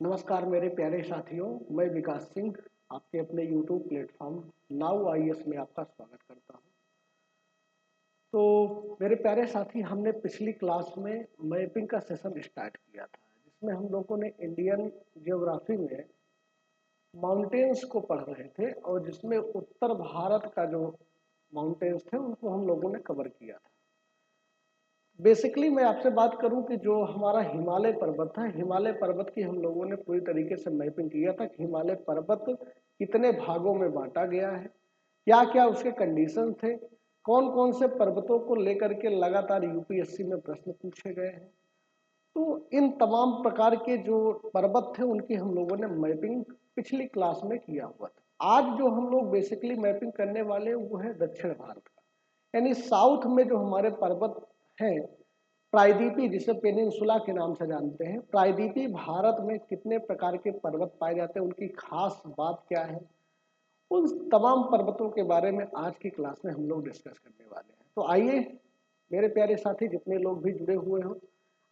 नमस्कार मेरे प्यारे साथियों, मैं विकास सिंह आपके अपने YouTube प्लेटफॉर्म नाउ आईएएस में आपका स्वागत करता हूं। तो मेरे प्यारे साथी, हमने पिछली क्लास में मैपिंग का सेशन स्टार्ट किया था, जिसमें हम लोगों ने इंडियन ज्योग्राफी में माउंटेन्स को पढ़ रहे थे और जिसमें उत्तर भारत का जो माउंटेन्स थे उनको हम लोगों ने कवर किया था। बेसिकली मैं आपसे बात करूं कि जो हमारा हिमालय पर्वत है, हिमालय पर्वत की हम लोगों ने पूरी तरीके से मैपिंग किया था कि हिमालय पर्वत कितने भागों में बांटा गया है, क्या क्या उसके कंडीशन थे, कौन कौन से पर्वतों को लेकर के लगातार यूपीएससी में प्रश्न पूछे गए हैं। तो इन तमाम प्रकार के जो पर्वत थे उनकी हम लोगों ने मैपिंग पिछली क्लास में किया हुआ था। आज जो हम लोग बेसिकली मैपिंग करने वाले हैं वो है दक्षिण भारत का, यानी साउथ में जो हमारे पर्वत हैं, प्रायद्वीपी जिसे पेनिनसुला के नाम से जानते हैं, प्रायद्वीपी भारत में कितने प्रकार के पर्वत पाए जाते हैं, उनकी खास बात क्या है, उन तमाम पर्वतों के बारे में आज की क्लास में हम लोग डिस्कस करने वाले हैं। तो आइए मेरे प्यारे साथी, जितने लोग भी जुड़े हुए हो,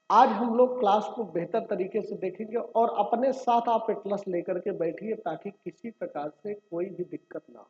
आज हम लोग क्लास को बेहतर तरीके से देखेंगे और अपने साथ आप एटलस लेकर के बैठिए ताकि किसी प्रकार से कोई भी दिक्कत ना हो,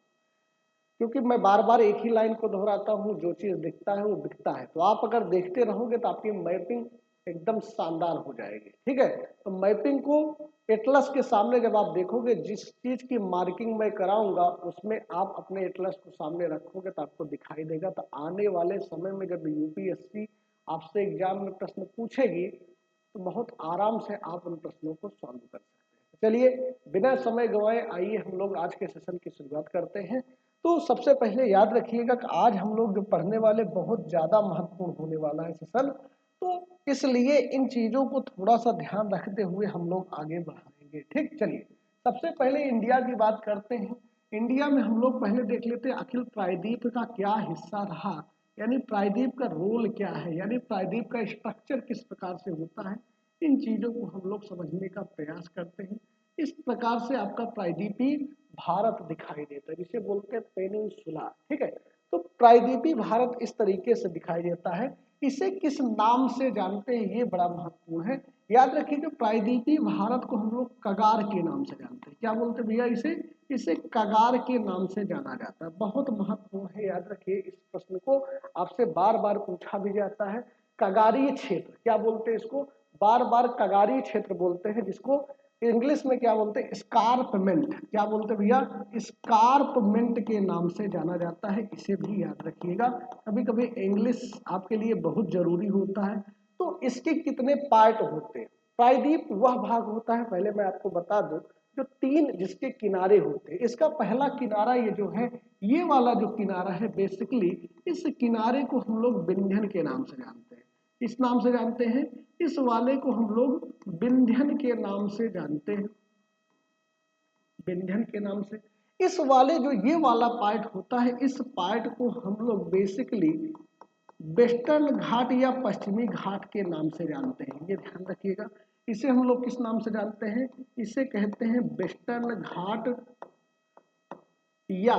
क्योंकि मैं बार बार एक ही लाइन को दोहराता हूँ, जो चीज़ दिखता है वो बिकता है। तो आप अगर देखते रहोगे तो आपकी मैपिंग एकदम शानदार हो जाएगी। ठीक है, तो मैपिंग को एटलस के सामने जब आप देखोगे, जिस चीज़ की मार्किंग मैं कराऊंगा उसमें आप अपने एटलस को सामने रखोगे तो आपको दिखाई देगा। तो आने वाले समय में जब यूपीएससी आपसे एग्जाम में प्रश्न पूछेगी तो बहुत आराम से आप उन प्रश्नों को सॉल्व कर सकते हैं। चलिए बिना समय गंवाए आइए हम लोग आज के सेशन की शुरुआत करते हैं। तो सबसे पहले याद रखिएगा कि आज हम लोग जो पढ़ने वाले बहुत ज़्यादा महत्वपूर्ण होने वाला है सेशन, तो इसलिए इन चीज़ों को थोड़ा सा ध्यान रखते हुए हम लोग आगे बढ़ाएंगे। ठीक, चलिए सबसे पहले इंडिया की बात करते हैं। इंडिया में हम लोग पहले देख लेते हैं आखिर प्रायद्वीप का क्या हिस्सा रहा, यानी प्रायद्वीप का रोल क्या है, यानी प्रायद्वीप का स्ट्रक्चर किस प्रकार से होता है। इन चीज़ों को हम लोग समझने का प्रयास करते हैं। इस प्रकार से आपका प्रायद्वीपीय भारत दिखाई देता है, जिसे बोलते हैं पेनिनसुला। ठीक है, तो प्रायद्वीपीय भारत इस तरीके से दिखाई देता है। इसे किस नाम से जानते हैं ये बड़ा महत्वपूर्ण है। याद रखिए कि प्रायद्वीपीय भारत को हम लोग कगार के नाम से जानते हैं। क्या बोलते हैं भैया? इसे कगार के नाम से जाना जाता है। बहुत महत्वपूर्ण है, याद रखिए। इस प्रश्न को आपसे बार बार पूछा भी जाता है। कगारीय क्षेत्र क्या बोलते हैं इसको? बार बार कगारीय क्षेत्र बोलते हैं, जिसको इंग्लिश में क्या बोलते हैं? स्कारपमेंट। क्या बोलते हैं भैया? स्कारपमेंट के नाम से जाना जाता है। इसे भी याद रखिएगा, कभी कभी इंग्लिश आपके लिए बहुत जरूरी होता है। तो इसके कितने पार्ट होते हैं? प्रायद्वीप वह भाग होता है, पहले मैं आपको बता दूं, जो तीन जिसके किनारे होते हैं। इसका पहला किनारा ये जो है, ये वाला जो किनारा है, बेसिकली इस किनारे को हम लोग विंध्यन के नाम से जानते हैं। इस नाम से जानते हैं, इस वाले को हम लोग विंध्यन के नाम से जानते हैं, विंध्यन के नाम से। इस वाले जो ये वाला पार्ट होता है, इस पार्ट को हम लोग बेसिकली वेस्टर्न घाट या पश्चिमी घाट के नाम से जानते हैं। ये ध्यान रखिएगा। इसे हम लोग किस नाम से जानते हैं? इसे कहते हैं वेस्टर्न घाट या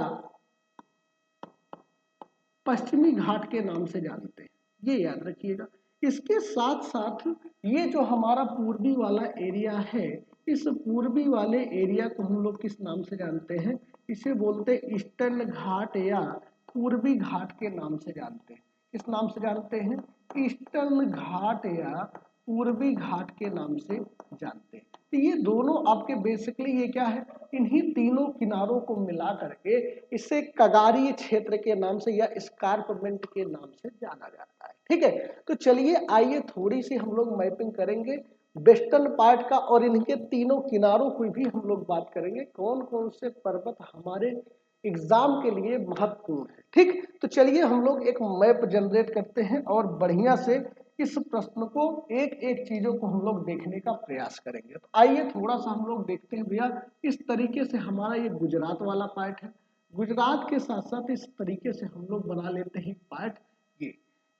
पश्चिमी घाट के नाम से जानते हैं, ये याद रखिएगा। इसके साथ साथ ये जो हमारा पूर्वी वाला एरिया है, इस पूर्वी वाले एरिया को हम लोग किस नाम से जानते हैं? इसे बोलते हैं ईस्टर्न घाट या पूर्वी घाट के नाम से जानते हैं। किस नाम से जानते हैं? ईस्टर्न घाट या पूर्वी घाट के नाम से जानते हैं। तो ये दोनों आपके बेसिकली ये क्या है? इन्हीं तीनों किनारों को मिला करके इसे कगारी क्षेत्र के नाम से या स्कारपमेंट के नाम से जाना जाता है। ठीक है, तो चलिए आइए थोड़ी सी हम लोग मैपिंग करेंगे वेस्टर्न पार्ट का, और इनके तीनों किनारों की भी हम लोग बात करेंगे, कौन कौन से पर्वत हमारे एग्जाम के लिए महत्वपूर्ण है। ठीक, तो चलिए हम लोग एक मैप जनरेट करते हैं और बढ़िया से इस प्रश्न को एक एक चीजों को हम लोग देखने का प्रयास करेंगे। तो आइए थोड़ा सा हम लोग देखते हैं भैया। इस तरीके से हमारा ये गुजरात वाला पार्ट है। गुजरात के साथ साथ इस तरीके से हम लोग बना लेते हैं पार्ट। ये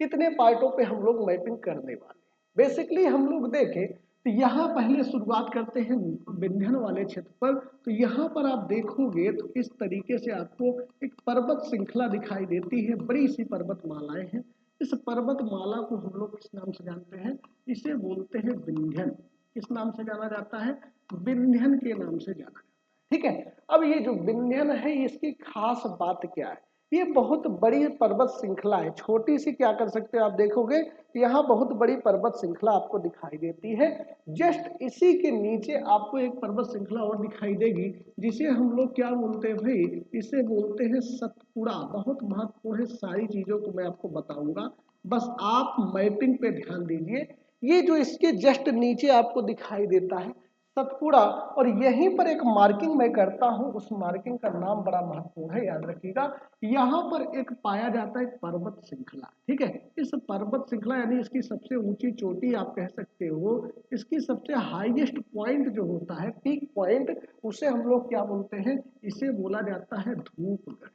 कितने पार्टों पे हम लोग मैपिंग करने वाले हैं? बेसिकली हम लोग देखें तो यहाँ पहले शुरुआत करते हैं विंध्यन वाले क्षेत्र पर। तो यहाँ पर आप देखोगे तो इस तरीके से आपको एक पर्वत श्रृंखला दिखाई देती है, बड़ी सी पर्वत मालाएं हैं। इस पर्वतमाला को हम लोग किस नाम से जानते हैं? इसे बोलते हैं विंध्यन। किस नाम से जाना जाता है? विंध्यन के नाम से जाना जाता है। ठीक है, अब ये जो विंध्यन है इसकी खास बात क्या है? ये बहुत बड़ी पर्वत श्रृंखला है, छोटी सी क्या कर सकते हैं आप देखोगे यहाँ बहुत बड़ी पर्वत श्रृंखला आपको दिखाई देती है। जस्ट इसी के नीचे आपको एक पर्वत श्रृंखला और दिखाई देगी जिसे हम लोग क्या बोलते हैं भाई? इसे बोलते हैं सतपुड़ा। बहुत महत्वपूर्ण है, सारी चीजों को मैं आपको बताऊंगा, बस आप मैपिंग पे ध्यान दीजिए। ये जो इसके जस्ट नीचे आपको दिखाई देता है सतपुड़ा, और यहीं पर एक मार्किंग मैं करता हूं, उस मार्किंग का नाम बड़ा महत्वपूर्ण है, याद रखिएगा। यहाँ पर एक पाया जाता है पर्वत श्रृंखला। ठीक है, इस पर्वत श्रृंखला यानी इसकी सबसे ऊंची चोटी आप कह सकते हो, इसकी सबसे हाईएस्ट पॉइंट जो होता है, पीक पॉइंट, उसे हम लोग क्या बोलते हैं? इसे बोला जाता है धूपगढ़।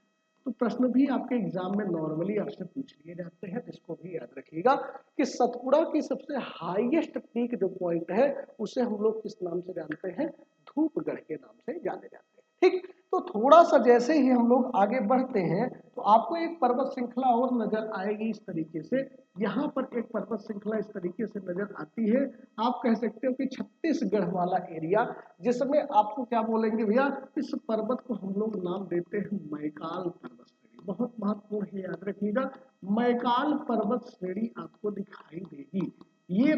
तो प्रश्न भी आपके एग्जाम में नॉर्मली आपसे पूछ लिए जाते हैं, इसको भी याद रखिएगा कि सतपुड़ा की सबसे हाईएस्ट पीक जो पॉइंट है उसे हम लोग किस नाम से जानते हैं? धूपगढ़ के नाम से जाने जाते हैं। ठीक, तो थोड़ा सा जैसे ही हम लोग आगे बढ़ते हैं तो आपको एक पर्वत श्रृंखला और नजर आएगी इस तरीके से। यहाँ पर एक पर्वत श्रृंखला इस तरीके से नजर आती है, आप कह सकते हो कि छत्तीसगढ़ वाला एरिया, जिसमें आपको क्या बोलेंगे भैया? इस पर्वत को हम लोग नाम देते हैं मैकाल पर्वत श्रेणी। बहुत महत्वपूर्ण है, याद रखिएगा, मैकाल पर्वत श्रेणी आपको दिखाई देगी। ये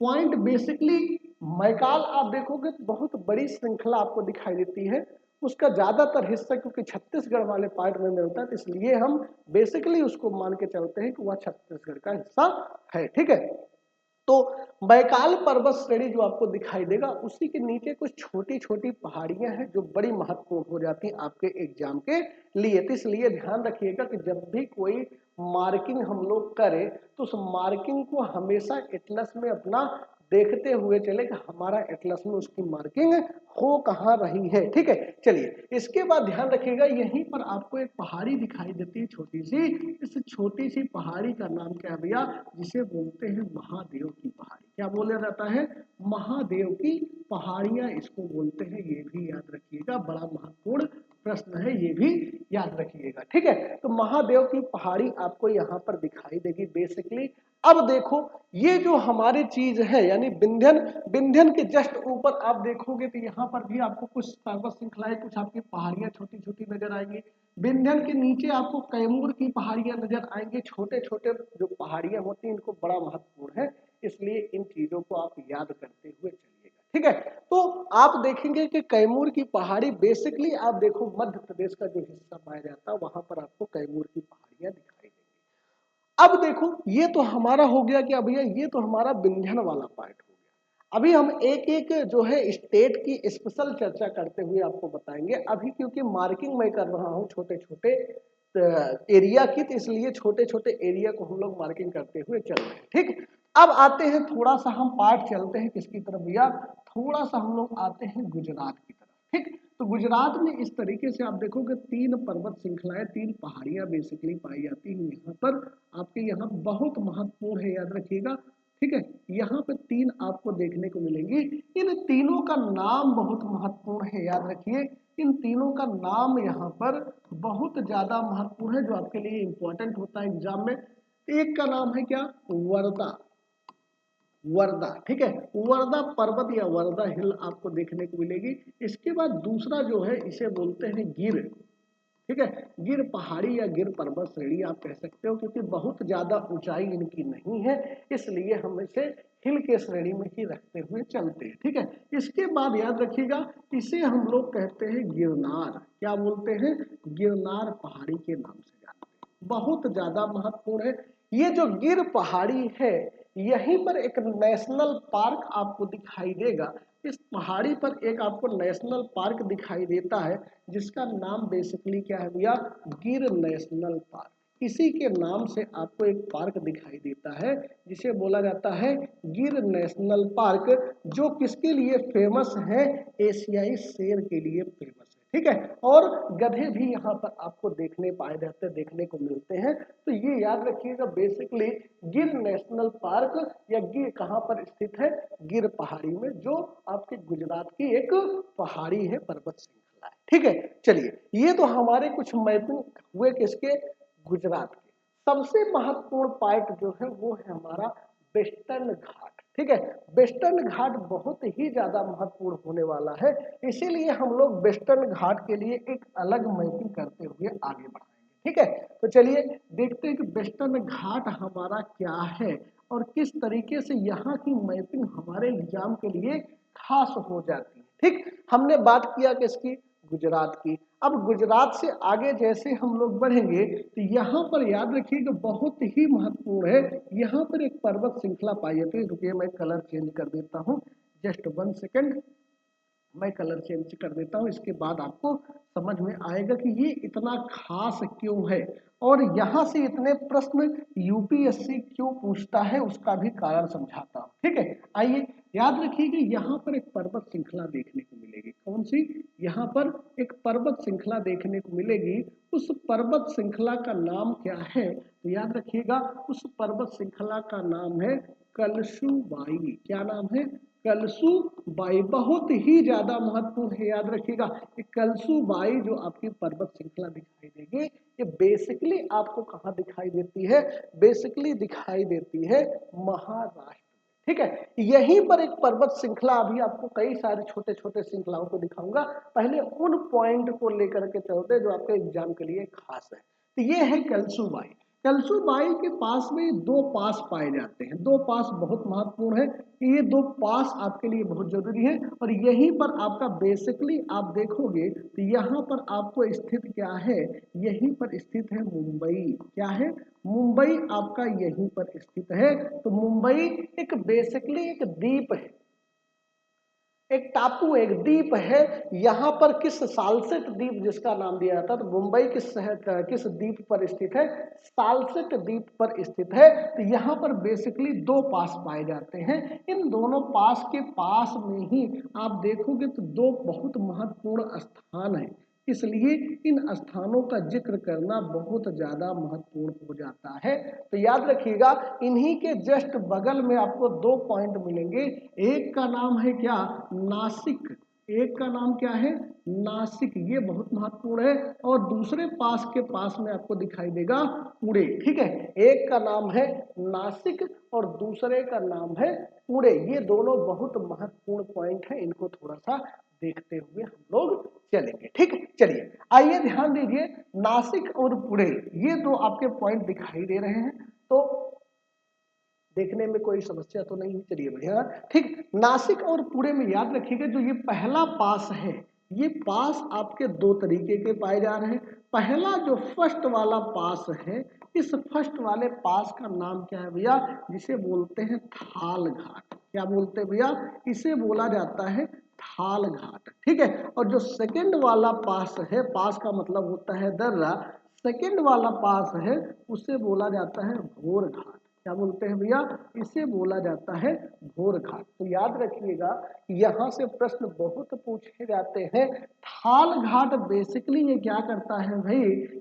पॉइंट बेसिकली मैकाल आप देखोगे तो बहुत बड़ी श्रृंखला आपको दिखाई देती है, उसका ज्यादातर हिस्सा क्योंकि छत्तीसगढ़ वाले पार्ट में मिलता है, इसलिए हम बेसिकली उसको मान के चलते हैं कि वह छत्तीसगढ़ का हिस्सा है। ठीक है, तो बैकाल पर्वत श्रेणी जो आपको दिखाई देगा उसी के नीचे कुछ छोटी छोटी पहाड़ियां हैं जो बड़ी महत्वपूर्ण हो जाती हैं आपके एग्जाम के लिए। तो इसलिए ध्यान रखिएगा कि जब भी कोई मार्किंग हम लोग करें तो उस मार्किंग को हमेशा एटलस में अपना देखते हुए चले कि हमारा एटलस में उसकी मार्किंग हो कहाँ रही है। ठीक है, चलिए इसके बाद ध्यान रखिएगा यहीं पर आपको एक पहाड़ी दिखाई देती है छोटी सी। इस छोटी सी पहाड़ी का नाम क्या है भैया? जिसे बोलते हैं महादेव की पहाड़ी। क्या बोला जाता है? महादेव की पहाड़ियां इसको बोलते हैं, ये भी याद रखिएगा, बड़ा महत्वपूर्ण प्रश्न है, ये भी याद रखिएगा। ठीक है, तो महादेव की पहाड़ी आपको यहाँ पर दिखाई देगी बेसिकली। अब देखो ये जो हमारी चीज है यानी विंध्यन, विंध्यन के जस्ट ऊपर आप देखोगे तो यहाँ पर भी आपको कुछ पर्वत श्रृंखलाएं, कुछ आपकी पहाड़ियां छोटी छोटी नजर आएंगी। विंध्यन के नीचे आपको कैमूर की पहाड़ियां नजर आएंगी, छोटे छोटे जो पहाड़ियां होती हैं इनको बड़ा महत्वपूर्ण है, इसलिए इन चीजों को आप याद करते हुए चलिएगा। ठीक है, तो आप देखेंगे कि कैमूर की पहाड़ी बेसिकली आप देखो मध्य प्रदेश का जो हिस्सा पाया जाता है वहां पर आपको कैमूर की पहाड़ियां दिखाई देंगी। अब देखो ये तो हमारा हो गया क्या भैया? ये तो हमारा विंध्यन वाला पार्ट हो गया। अभी हम एक एक जो है स्टेट की स्पेशल चर्चा करते हुए आपको बताएंगे। अभी क्योंकि मार्किंग मैं कर रहा हूँ छोटे छोटे एरिया की, तो इसलिए छोटे छोटे एरिया को हम लोग मार्किंग करते हुए चल रहे हैं। ठीक, अब आते हैं थोड़ा सा हम पार्ट चलते हैं किसकी तरफ भैया? थोड़ा सा हम लोग आते हैं गुजरात की तरफ। ठीक, तो गुजरात में इस तरीके से आप देखोगे तीन पर्वत श्रृंखलाएं, तीन पहाड़ियां बेसिकली पाई जाती हैं यहाँ पर। आपके यहाँ बहुत महत्वपूर्ण है, याद रखिएगा। ठीक है, यहाँ पे तीन आपको देखने को मिलेंगी, इन तीनों का नाम बहुत महत्वपूर्ण है, याद रखिए। इन तीनों का नाम यहाँ पर बहुत ज्यादा महत्वपूर्ण है जो आपके लिए इंपॉर्टेंट होता है एग्जाम में। एक का नाम है क्या? वर्दा, वर्दा। ठीक है, वर्दा पर्वत या वर्दा हिल आपको देखने को मिलेगी। इसके बाद दूसरा जो है इसे बोलते हैं गिर। ठीक है, गिर पहाड़ी या गिर पर्वत श्रेणी आप कह सकते हो क्योंकि बहुत ज्यादा ऊंचाई इनकी नहीं है, इसलिए हम इसे हिल के श्रेणी में ही रखते हुए चलते हैं। ठीक है, इसके बाद याद रखिएगा इसे हम लोग कहते हैं गिरनार। क्या बोलते हैं? गिरनार पहाड़ी के नाम से जानते हैं, बहुत ज्यादा महत्वपूर्ण है। ये जो गिर पहाड़ी है यहीं पर एक नेशनल पार्क आपको दिखाई देगा। इस पहाड़ी पर एक आपको नेशनल पार्क दिखाई देता है जिसका नाम बेसिकली क्या है भैया? गिर नेशनल पार्क। इसी के नाम से आपको एक पार्क दिखाई देता है जिसे बोला जाता है गिर नेशनल पार्क, जो किसके लिए फेमस है? एशियाई शेर के लिए फेमस है। ठीक है, और गधे भी यहाँ पर आपको देखने पाए जाते हैं, देखने को मिलते हैं। तो ये याद रखिएगा बेसिकली गिर नेशनल पार्क या गिर कहाँ पर स्थित है? गिर पहाड़ी में, जो आपके गुजरात की एक पहाड़ी है, पर्वत श्रृंखला है। ठीक है, चलिए ये तो हमारे कुछ मैपिंग हुए किसके? गुजरात के। सबसे महत्वपूर्ण पार्ट जो है वो है हमारा वेस्टर्न घाट। ठीक है। वेस्टर्न घाट बहुत ही ज्यादा महत्वपूर्ण होने वाला है, इसीलिए हम लोग वेस्टर्न घाट के लिए एक अलग मैपिंग करते हुए आगे बढ़ाएंगे। ठीक है, तो चलिए देखते हैं कि वेस्टर्न घाट हमारा क्या है और किस तरीके से यहाँ की मैपिंग हमारे एग्जाम के लिए खास हो जाती है। ठीक, हमने बात किया किसकी, गुजरात की। अब गुजरात से आगे जैसे हम लोग बढ़ेंगे तो यहाँ पर याद रखिएगा बहुत ही महत्वपूर्ण है, यहाँ पर एक पर्वत श्रृंखला पाई जाती है। रुकिए मैं कलर चेंज कर देता हूँ, जस्ट 1 सेकेंड, मैं कलर चेंज कर देता हूँ, इसके बाद आपको समझ में आएगा कि ये इतना खास क्यों है और यहाँ से इतने प्रश्न यूपीएससी क्यों पूछता है उसका भी कारण समझाता हूँ। ठीक है, आइए याद रखिएगा यहाँ पर एक पर्वत श्रृंखला देखने को मिलेगी। कौन सी, यहाँ पर एक पर्वत श्रृंखला देखने को मिलेगी। उस पर्वत श्रृंखला का नाम क्या है, तो याद रखिएगा उस पर्वत श्रृंखला का नाम है कलसुबाई। क्या नाम है, कलसुबाई। बहुत ही ज्यादा महत्वपूर्ण है, याद रखिएगा कलसुबाई जो आपकी पर्वत श्रृंखला दिखाई देगी, ये बेसिकली आपको कहाँ दिखाई देती है, बेसिकली दिखाई देती है महाराष्ट्र। ठीक है, यहीं पर एक पर्वत श्रृंखला, अभी आपको कई सारे छोटे छोटे श्रृंखलाओं को दिखाऊंगा, पहले उन पॉइंट को लेकर के चलते जो आपके एग्जाम के लिए खास है। तो ये है कलसुबाई। कलसुबाई के पास में 2 पास पाए जाते हैं, 2 पास बहुत महत्वपूर्ण है, ये 2 पास आपके लिए बहुत जरूरी है। और यहीं पर आपका बेसिकली आप देखोगे तो यहाँ पर आपको स्थित क्या है, यहीं पर स्थित है मुंबई। क्या है, मुंबई आपका यहीं पर स्थित है। तो मुंबई एक बेसिकली एक द्वीप है, एक टापू, एक द्वीप है। यहाँ पर किस सालसेट द्वीप जिसका नाम दिया जाता है, तो मुंबई किस शहर किस द्वीप पर स्थित है, सालसेट द्वीप पर स्थित है। तो यहाँ पर बेसिकली 2 पास पाए जाते हैं। इन दोनों पास के पास में ही आप देखोगे तो 2 बहुत महत्वपूर्ण स्थान है, इसलिए इन स्थानों का जिक्र करना बहुत ज्यादा महत्वपूर्ण हो जाता है। तो याद रखिएगा इन्हीं के जस्ट बगल में आपको 2 पॉइंट मिलेंगे। एक का नाम है क्या, नासिक। एक का नाम क्या है, नासिक, ये बहुत महत्वपूर्ण है। और दूसरे पास के पास में आपको दिखाई देगा पुणे। ठीक है, एक का नाम है नासिक और दूसरे का नाम है पुणे। ये दोनों बहुत महत्वपूर्ण पॉइंट है, इनको थोड़ा सा देखते हुए हम लोग चलेंगे। ठीक है, चलिए आइए ध्यान दीजिए, नासिक और पुणे ये 2 आपके पॉइंट दिखाई दे रहे हैं, तो देखने में कोई समस्या तो नहीं है, चलिए बढ़िया। ठीक, नासिक और पुणे में याद रखिएगा जो ये पहला पास है, ये पास आपके 2 तरीके के पाए जा रहे हैं। पहला जो फर्स्ट वाला पास है, इस फर्स्ट वाले पास का नाम क्या है भैया, जिसे बोलते हैं थाल घाट। क्या बोलते हैं भैया, इसे बोला जाता है थाल घाट। ठीक है, और जो सेकंड वाला पास है, पास का मतलब होता है दर्रा, सेकंड वाला पास है उसे बोला जाता है भोर घाट। क्या बोलते हैं भैया, इसे बोला जाता है भोर घाट। तो याद रखिएगा यहाँ से प्रश्न बहुत पूछे जाते हैं। थाल घाट बेसिकली ये क्या करता है भाई,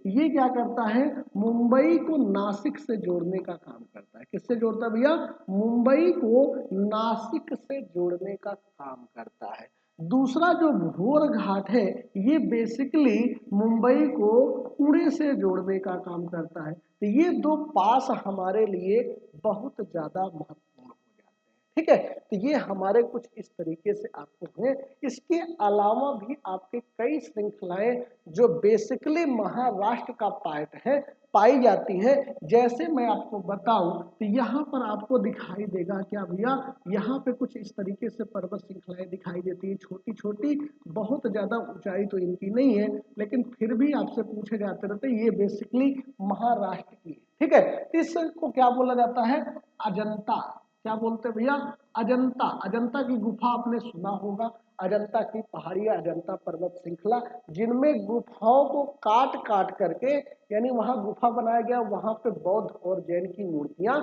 ये क्या करता है, मुंबई को नासिक से जोड़ने का काम करता है। किससे जोड़ता है भैया, मुंबई को नासिक से जोड़ने का काम करता है। दूसरा जो भोर घाट है, ये बेसिकली मुंबई को पुणे से जोड़ने का काम करता है। तो ये 2 पास हमारे लिए बहुत ज्यादा महत्वपूर्ण हो जाते हैं। ठीक है, तो ये हमारे कुछ इस तरीके से आपको हैं। इसके अलावा भी आपके कई श्रृंखलाएं जो बेसिकली महाराष्ट्र का पार्ट है पाई जाती है। जैसे मैं आपको बताऊं तो यहाँ पर आपको दिखाई देगा क्या भैया, यहाँ पे कुछ इस तरीके से पर्वत श्रृंखलाएं दिखाई देती है, छोटी छोटी, बहुत ज्यादा ऊंचाई तो इनकी नहीं है, लेकिन फिर भी आपसे पूछे जाते रहते हैं। ये बेसिकली महाराष्ट्र की है। ठीक है, इसको क्या बोला जाता है, अजंता। क्या बोलते हैं भैया, अजंता। अजंता की गुफा आपने सुना होगा, अजंता की पहाड़ियां, अजंता पर्वत श्रृंखला, जिनमें गुफाओं को काट काट करके, यानी वहां गुफा बनाया गया, वहां पे बौद्ध और जैन की मूर्तियां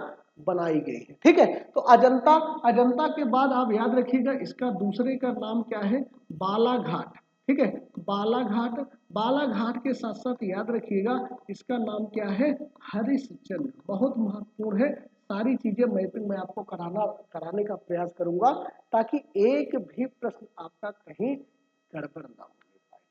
बनाई गई है। ठीक है, तो अजंता, अजंता के बाद आप याद रखिएगा इसका दूसरे का नाम क्या है, बालाघाट। ठीक है, बालाघाट। बालाघाट के साथ साथ याद रखिएगा इसका नाम क्या है, हरिश्चंद्र। बहुत महत्वपूर्ण है, सारी चीजें मैपिंग में आपको कराने का प्रयास करूंगा ताकि एक भी प्रश्न आपका कहीं गड़बड़ ना हो।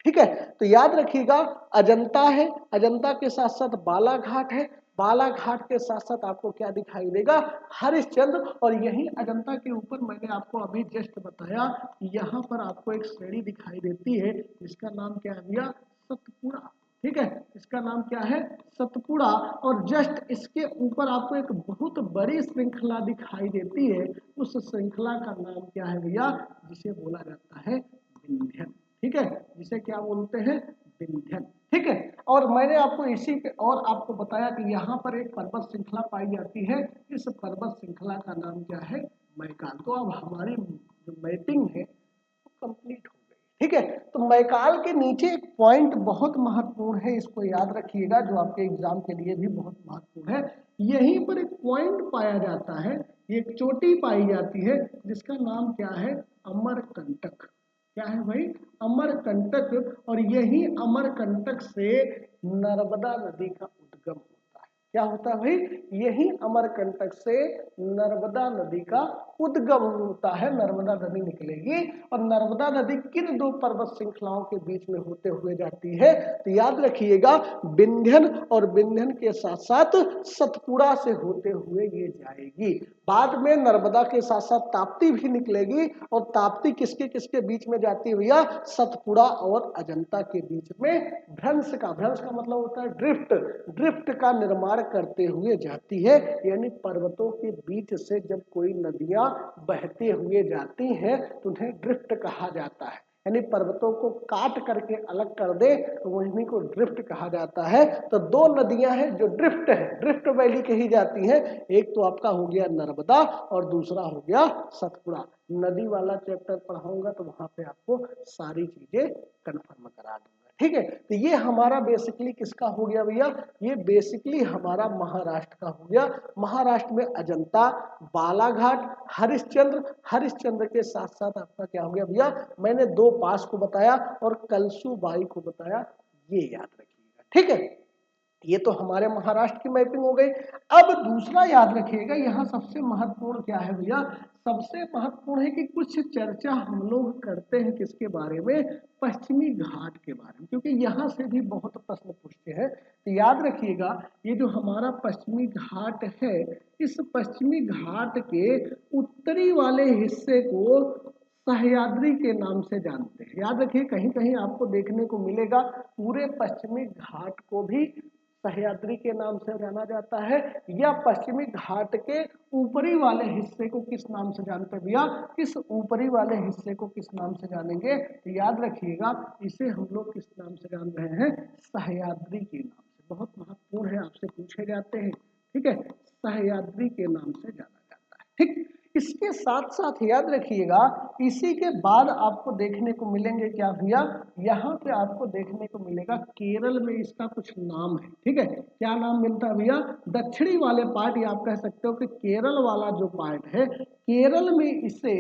ठीक है, तो याद रखिएगा अजंता है, अजंता के साथ साथ बालाघाट है, बालाघाट के साथ साथ आपको क्या दिखाई देगा, हरिश्चंद्र। और यही अजंता के ऊपर मैंने आपको अभी जस्ट बताया, यहाँ पर आपको एक श्रेणी दिखाई देती है, इसका नाम क्या है भैया, सतपुड़ा। ठीक है, इसका नाम क्या है, सतपुड़ा। और जस्ट इसके ऊपर आपको एक बहुत बड़ी श्रृंखला दिखाई देती है, उस श्रृंखला का नाम क्या है भैया, जिसे बोला जाता है विंध्यन। ठीक है, जिसे क्या बोलते हैं, विंध्यन। ठीक है, और मैंने आपको इसी पे और आपको बताया कि यहाँ पर एक पर्वत श्रृंखला पाई जाती है, इस पर्वत श्रृंखला का नाम क्या है, मैकाल। तो अब हमारी जो मैपिंग है वो कंप्लीट हो गई। ठीक है, तो मैकाल के नीचे एक पॉइंट बहुत महत्वपूर्ण है, इसको याद रखिएगा, जो आपके एग्जाम के लिए भी बहुत महत्वपूर्ण है। यहीं पर एक पॉइंट पाया जाता है, एक चोटी पाई जाती है, जिसका नाम क्या है, अमरकंटक। क्या है भाई, अमरकंटक। और यही अमरकंटक से नर्मदा नदी का उद्गम होता है। क्या होता है भाई, यही अमरकंटक से नर्मदा नदी का उद्गम होता है, नर्मदा नदी निकलेगी। और नर्मदा नदी किन दो पर्वत श्रृंखलाओं के बीच में होते हुए जाती है, तो याद रखिएगा, विंध्यन और विंध्यन के साथ साथ सतपुड़ा से होते हुए ये जाएगी। बाद में नर्मदा के साथ साथ ताप्ती भी निकलेगी, और ताप्ती किसके किसके बीच में जाती है भैया, सतपुड़ा और अजंता के बीच में भ्रंश का मतलब होता है ड्रिफ्ट, ड्रिफ्ट का निर्माण करते हुए जाती है। यानी पर्वतों के बीच से जब कोई नदियां बहते हुए जाती हैं तो उन्हें ड्रिफ्ट कहा जाता है। यानी पर्वतों को काट करके अलग कर दे तो वही को ड्रिफ्ट कहा जाता है। तो दो नदियां हैं जो ड्रिफ्ट है, ड्रिफ्ट वैली कही जाती हैं। एक तो आपका हो गया नर्मदा और दूसरा हो गया सतपुड़ा। नदी वाला चैप्टर पढ़ाऊंगा तो वहां पे आपको सारी चीजें कन्फर्म करा दूंगा। ठीक है, तो ये हमारा बेसिकली किसका हो गया भैया, ये बेसिकली हमारा महाराष्ट्र का हो गया। महाराष्ट्र में अजंता, बालाघाट, हरिश्चंद्र, हरिश्चंद्र के साथ साथ आपका क्या हो गया भैया, मैंने दो पास को बताया और कलसुबाई को बताया, ये याद रखिएगा। ठीक है, ये तो हमारे महाराष्ट्र की मैपिंग हो गई। अब दूसरा याद रखिएगा, यहाँ सबसे महत्वपूर्ण क्या है भैया, सबसे महत्वपूर्ण है कि कुछ चर्चा हम लोग करते हैं किसके बारे में, पश्चिमी घाट के बारे में, क्योंकि यहाँ से भी बहुत प्रश्न पूछते हैं। तो याद रखिएगा, ये जो हमारा पश्चिमी घाट है, इस पश्चिमी घाट के उत्तरी वाले हिस्से को सह्याद्री के नाम से जानते हैं। याद रखिए, कहीं कहीं आपको देखने को मिलेगा पूरे पश्चिमी घाट को भी सह्याद्री के नाम से जाना जाता है, या पश्चिमी घाट के ऊपरी वाले हिस्से को किस नाम से जानते हैं भैया, इस ऊपरी वाले हिस्से को किस नाम से जानेंगे, तो याद रखिएगा, इसे हम लोग किस नाम से जान रहे हैं, सह्याद्री के नाम से। बहुत महत्वपूर्ण है, आपसे पूछे जाते हैं। ठीक है, सह्याद्री के नाम से जाना जाता है। ठीक, इसके साथ साथ याद रखिएगा, इसी के बाद आपको देखने को मिलेंगे क्या भैया, यहाँ पे आपको देखने को मिलेगा केरल में इसका कुछ नाम है। ठीक है, क्या नाम मिलता है भैया, दक्षिणी वाले पार्ट, या आप कह सकते हो कि केरल वाला जो पार्ट है, केरल में इसे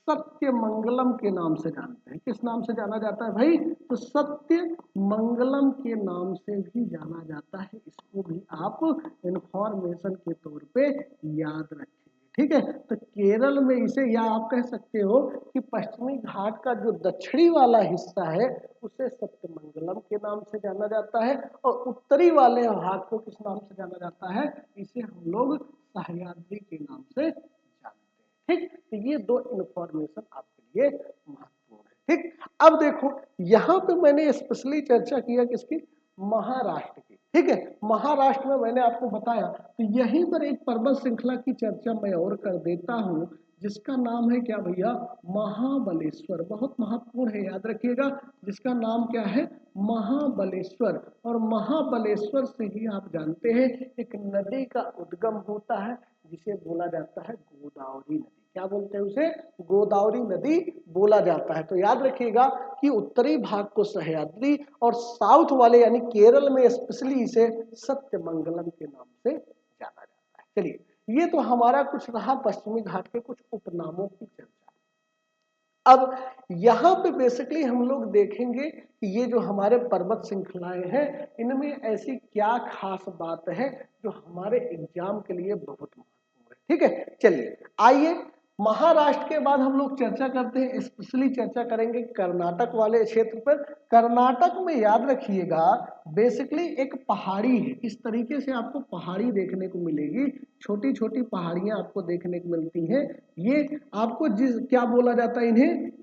सत्यमंगलम के नाम से जानते हैं। किस नाम से जाना जाता है भाई, तो सत्यमंगलम के नाम से भी जाना जाता है। इसको भी आप इंफॉर्मेशन के तौर पे याद रखें। ठीक है, तो केरल में इसे, या आप कह सकते हो कि पश्चिमी घाट का जो दक्षिणी वाला हिस्सा है उसे सत्यमंगलम के नाम से जाना जाता है, और उत्तरी वाले भाग को किस नाम से जाना जाता है, इसे हम लोग सह्याद्री के नाम से जानते हैं। ठीक, तो ये दो इंफॉर्मेशन आपके लिए महत्वपूर्ण है। ठीक, अब देखो, यहाँ पे मैंने स्पेशली चर्चा किया किसकी, महाराष्ट्र की। ठीक है, महाराष्ट्र में मैंने आपको बताया, तो यहीं पर एक पर्वत श्रृंखला की चर्चा मैं और कर देता हूं, जिसका नाम है क्या भैया, महाबलेश्वर। बहुत महत्वपूर्ण है, याद रखिएगा, जिसका नाम क्या है, महाबलेश्वर। और महाबलेश्वर से ही आप जानते हैं एक नदी का उद्गम होता है, जिसे बोला जाता है गोदावरी नदी। क्या बोलते हैं उसे, गोदावरी नदी बोला जाता है। तो याद रखिएगा कि उत्तरी भाग को सह्याद्री और साउथ वाले यानी केरल में स्पेशली इसे सत्यमंगलम के नाम से जाना जाता है। चलिए, ये तो हमारा कुछ रहा पश्चिमी घाट के कुछ उपनामों की चर्चा। अब यहाँ पे बेसिकली हम लोग देखेंगे कि ये जो हमारे पर्वत श्रृंखलाएं हैं, इनमें ऐसी क्या खास बात है जो हमारे एग्जाम के लिए बहुत महत्वपूर्ण है। ठीक है, चलिए आइए महाराष्ट्र के बाद हम लोग चर्चा करते हैं, स्पेशली चर्चा करेंगे कर्नाटक वाले क्षेत्र पर। कर्नाटक में याद रखिएगा बेसिकली एक पहाड़ी है, इस तरीके से आपको पहाड़ी देखने को मिलेगी, छोटी छोटी पहाड़ियां आपको देखने को मिलती हैं। ये आपको क्या बोला जाता है,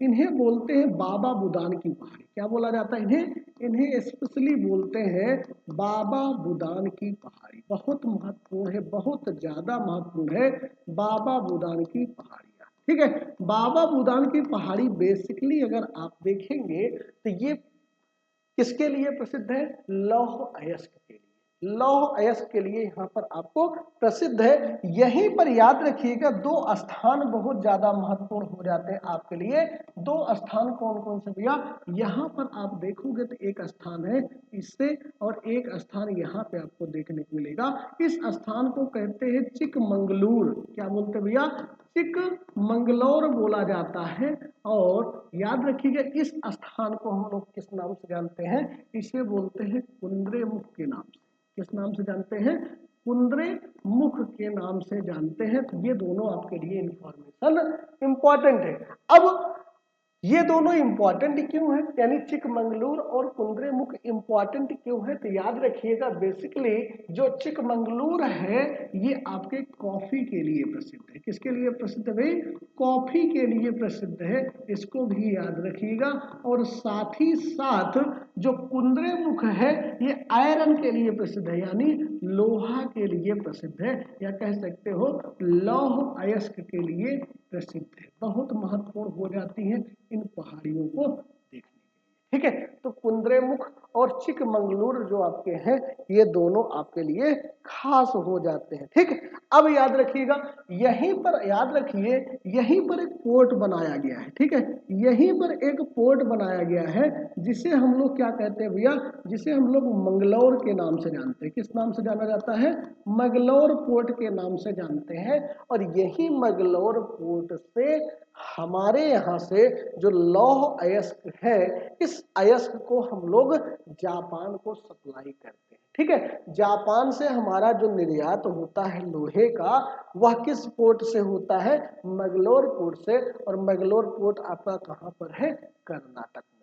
इन्हें बोलते हैं बाबा बुदान की पहाड़ी। क्या बोला जाता है इन्हें स्पेशली बोलते हैं बाबा बुदान की पहाड़ी। बहुत महत्वपूर्ण है, बहुत ज्यादा महत्वपूर्ण है बाबा बुदान की पहाड़ी। ठीक है, बाबा बुदान की पहाड़ी बेसिकली अगर आप देखेंगे तो ये किसके लिए प्रसिद्ध है, लौह अयस्क के लिए। लौह अयस्क के लिए यहाँ पर आपको प्रसिद्ध है। यहीं पर याद रखिएगा दो स्थान बहुत ज्यादा महत्वपूर्ण हो जाते हैं आपके लिए। दो स्थान कौन कौन से भैया, यहाँ पर आप देखोगे तो एक स्थान है इससे और एक स्थान यहाँ पे आपको देखने को मिलेगा। इस स्थान को कहते हैं चिकमंगलूर। क्या बोलते हैं भैया, चिकमंगलौर बोला जाता है। और याद रखिएगा इस स्थान को हम लोग किस नाम से जानते हैं, इसे बोलते हैं कुंद्रे मुख के नाम से। किस नाम से जानते हैं, कुंद्रे मुख के नाम से जानते हैं। तो ये दोनों आपके लिए इंफॉर्मेशन इंपॉर्टेंट है। अब ये दोनों इंपॉर्टेंट क्यों है, यानी चिकमंगलूर और कुंद्रे मुख इंपॉर्टेंट क्यों है, तो याद रखिएगा बेसिकली जो चिकमंगलूर है ये आपके कॉफी के लिए प्रसिद्ध है। किसके लिए प्रसिद्ध है भाई, कॉफी के लिए प्रसिद्ध है, इसको भी याद रखिएगा। और साथ ही साथ जो कुंद्रे मुख है ये आयरन के लिए प्रसिद्ध है, यानी लोहा के लिए प्रसिद्ध है, या कह सकते हो लौह अयस्क के लिए प्रसिद्ध है। बहुत महत्वपूर्ण हो जाती है इन पहाड़ियों को देखने के लिए। ठीक है, तो कुंद्रे मुख और चिकमंगलूर जो आपके हैं ये दोनों आपके लिए खास हो जाते हैं। ठीक, अब याद रखिएगा यहीं पर, याद रखिए यहीं पर एक पोर्ट बनाया गया है। ठीक है, यहीं पर एक पोर्ट बनाया गया है जिसे हम लोग क्या कहते हैं भैया, जिसे हम लोग मंगलौर के नाम से जानते हैं। किस नाम से जाना जाता है, मंगलौर पोर्ट के नाम से जानते हैं। और यही मंगलौर पोर्ट से हमारे यहाँ से जो लौह अयस्क है, इस अयस्क को हम लोग जापान को सप्लाई करते हैं। ठीक है, जापान से हमारा जो निर्यात होता है लोहे का, वह किस पोर्ट से होता है, मंगलौर पोर्ट से। और मंगलौर पोर्ट आपका कहाँ पर है, कर्नाटक में।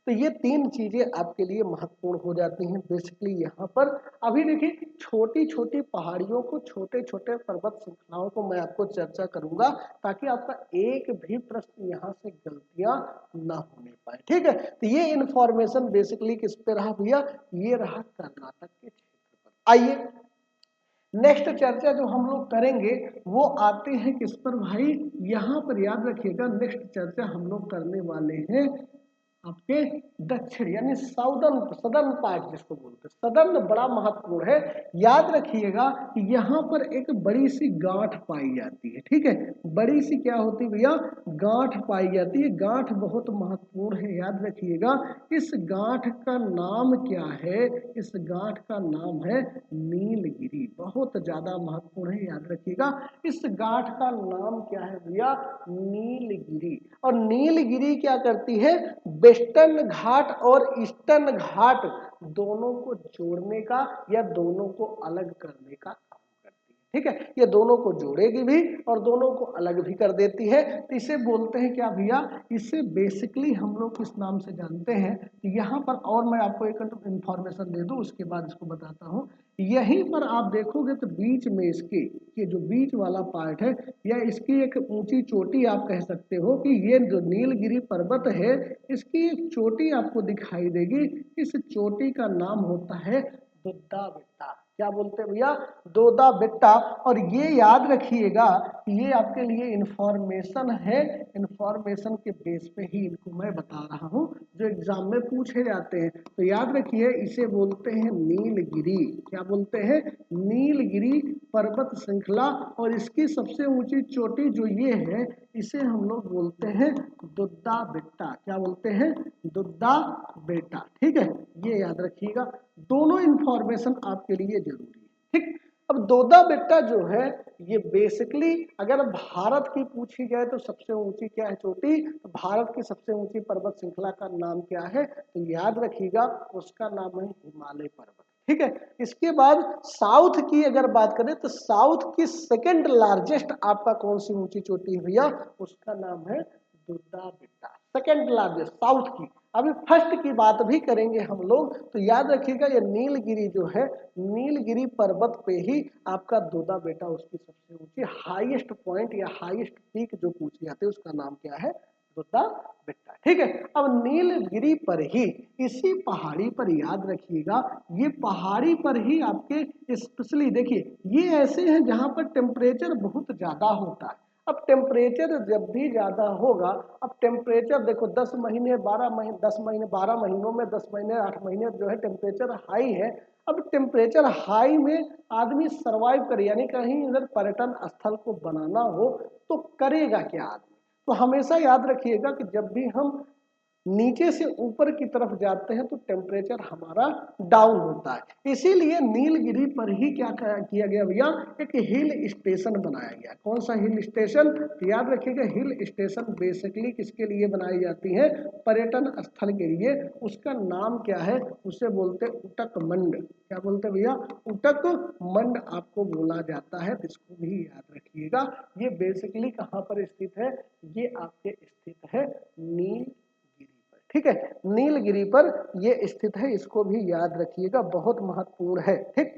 तो ये तीन चीजें आपके लिए महत्वपूर्ण हो जाती हैं बेसिकली यहाँ पर। अभी देखिए छोटी छोटी पहाड़ियों को, छोटे छोटे पर्वत श्रृंखलाओं को मैं आपको चर्चा करूंगा ताकि आपका एक भी प्रश्न यहाँ से गलतियां ना होने पाए। ठीक है, तो ये इंफॉर्मेशन बेसिकली किस पे रहा भैया, ये रहा कर्नाटक के क्षेत्र पर। आइए नेक्स्ट चर्चा जो हम लोग करेंगे वो आते हैं किस पर भाई, यहाँ पर याद रखिएगा नेक्स्ट चर्चा हम लोग करने वाले हैं आपके दक्षिण यानी साउदर्न, सदर्न पार्ट जिसको बोलते हैं, सदर्न बड़ा महत्वपूर्ण है। याद रखिएगा कि यहाँ पर एक बड़ी सी गांठ पाई जाती है। ठीक है, बड़ी सी क्या होती है भैया, गांठ पाई जाती है। गांठ बहुत महत्वपूर्ण है, याद रखिएगा। इस गांठ का नाम क्या है, इस गांठ का नाम है नीलगिरी। बहुत ज्यादा महत्वपूर्ण है, याद रखिएगा। इस गांठ का नाम क्या है भैया, नीलगिरी। और नीलगिरी क्या करती है, वेस्टर्न घाट और ईस्टर्न घाट दोनों को जोड़ने का या दोनों को अलग करने का काम करती है। ठीक है, ये दोनों को जोड़ेगी भी और दोनों को अलग भी कर देती है। तो इसे बोलते हैं क्या भैया, इसे बेसिकली हम लोग किस नाम से जानते हैं। तो यहाँ पर और मैं आपको एक इंफॉर्मेशन दे दूं उसके बाद इसको बताता हूँ। यहीं पर आप देखोगे तो बीच में इसके ये जो बीच वाला पार्ट है या इसकी एक ऊंची चोटी आप कह सकते हो कि ये जो नीलगिरी पर्वत है इसकी एक चोटी आपको दिखाई देगी। इस चोटी का नाम होता है दोद्दा बेट्टा। क्या बोलते हैं भैया, दोदा बेट्टा। और ये याद रखिएगा ये आपके लिए इंफॉर्मेशन है, इंफॉर्मेशन के बेस पे ही इनको मैं बता रहा हूँ जो एग्जाम में पूछे जाते हैं। तो याद रखिए इसे बोलते हैं नीलगिरी। क्या बोलते हैं, नीलगिरी पर्वत श्रृंखला। और इसकी सबसे ऊंची चोटी जो ये है इसे हम लोग बोलते हैं दोद्दा बेट्टा। क्या बोलते हैं, दोद्दा बेट्टा। ठीक है, ये याद रखिएगा, दोनों इंफॉर्मेशन आपके लिए जरूरी है। ठीक, अब दोदा बेट्टा जो है ये बेसिकली अगर भारत की पूछी जाए तो सबसे ऊंची क्या है चोटी, तो भारत की सबसे ऊंची पर्वत श्रृंखला का नाम क्या है, तो याद रखिएगा उसका नाम है हिमालय पर्वत। ठीक है। इसके बाद साउथ की अगर बात करें तो साउथ की सेकंड लार्जेस्ट आपका कौन सी ऊंची चोटी है भैया, उसका नाम है दुद्दा बेटा, सेकंड लार्जेस्ट साउथ की। अभी फर्स्ट की बात भी करेंगे हम लोग, तो याद रखिएगा ये नीलगिरी जो है, नीलगिरी पर्वत पे ही आपका दुद्दा बेटा उसकी सबसे ऊंची हाईएस्ट पॉइंट या हाईएस्ट पीक जो पूछी जाती है उसका नाम क्या है, दुद्दा बेटा। ठीक है। अब नीलगिरी पर ही, इसी पहाड़ी पर याद रखिएगा, ये पहाड़ी पर ही आपके स्पेशली देखिए ये ऐसे हैं जहां पर टेम्परेचर बहुत ज्यादा होता है। अब टेम्परेचर जब भी ज्यादा होगा, अब टेम्परेचर देखो 10 महीने 12 महीने 10 महीने 12 महीनों में 10 महीने 8 महीने जो है टेम्परेचर हाई है। अब टेम्परेचर हाई में आदमी सरवाइव करे, यानी कहीं इधर पर्यटन स्थल को बनाना हो तो करेगा क्या आदमी। तो हमेशा याद रखिएगा कि जब भी हम नीचे से ऊपर की तरफ जाते हैं तो टेम्परेचर हमारा डाउन होता है। इसीलिए नीलगिरी पर ही क्या किया गया भैया, एक हिल स्टेशन बनाया गया। कौन सा हिल स्टेशन, याद रखिएगा हिल स्टेशन बेसिकली किसके लिए बनाई जाती है, पर्यटन स्थल के लिए। उसका नाम क्या है, उसे बोलते हैं उटकमंड। क्या बोलते हैं भैया, उटकमंड आपको बोला जाता है, इसको भी याद रखिएगा। ये बेसिकली कहाँ पर स्थित है, ये आपके स्थित है नील, ठीक है, नीलगिरी पर ये स्थित है, इसको भी याद रखिएगा, बहुत महत्वपूर्ण है। ठीक।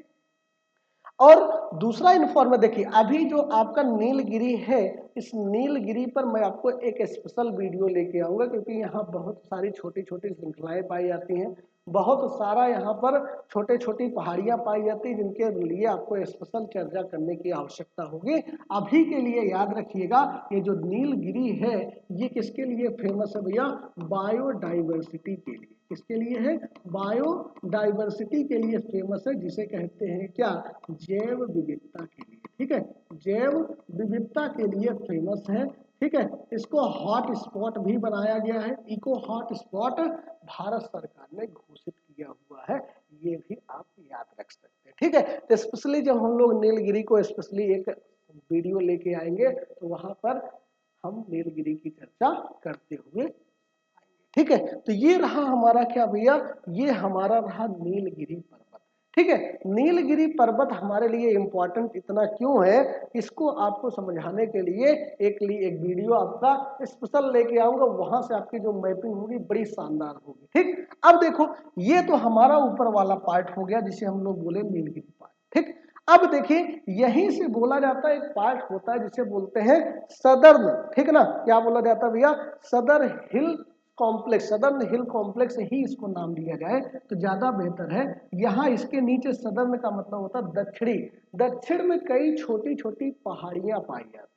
और दूसरा इन्फॉर्मेशन देखिए, अभी जो आपका नीलगिरी है, इस नीलगिरी पर मैं आपको एक स्पेशल वीडियो लेके आऊंगा, क्योंकि यहाँ बहुत सारी छोटी छोटी श्रृंखलाएं पाई जाती हैं, बहुत सारा यहाँ पर छोटे छोटी पहाड़ियां पाई जाती हैं, जिनके लिए आपको स्पेशल चर्चा करने की आवश्यकता होगी। अभी के लिए याद रखिएगा, ये जो नीलगिरी है ये किसके लिए फेमस है भैया, बायोडाइवर्सिटी के लिए। किसके लिए है, बायोडाइवर्सिटी के लिए फेमस है, जिसे कहते हैं क्या, जैव विविधता के लिए। ठीक है, जैव विविधता के लिए फेमस है। ठीक है, इसको हॉट स्पॉट भी बनाया गया है, इको हॉट स्पॉट भारत सरकार ने घोषित किया हुआ है, ये भी आप याद रख सकते हैं। ठीक है, तो स्पेशली जब हम लोग नीलगिरी को स्पेशली एक वीडियो लेके आएंगे तो वहां पर हम नीलगिरी की चर्चा करते हुए, ठीक है। तो ये रहा हमारा क्या भैया, ये हमारा रहा नीलगिरी पर्वत। ठीक है, नीलगिरी पर्वत हमारे लिए इंपॉर्टेंट इतना क्यों है, इसको आपको समझाने के लिए एक वीडियो आपका स्पेशल लेके आऊंगा, वहां से आपकी जो मैपिंग होगी बड़ी शानदार होगी। ठीक, अब देखो ये तो हमारा ऊपर वाला पार्ट हो गया जिसे हम लोग बोले नीलगिरी पार्ट। ठीक, अब देखिए यहीं से बोला जाता है, एक पार्ट होता है जिसे बोलते हैं सदर्न। ठीक ना, क्या बोला जाता है भैया, सदर हिल कॉम्प्लेक्स, सदर्न हिल कॉम्प्लेक्स ही इसको नाम दिया जाए तो ज्यादा बेहतर है। यहाँ इसके नीचे सदर्न का मतलब होता है दक्षिणी, दक्षिण में कई छोटी छोटी पहाड़ियां पाई जाती हैं,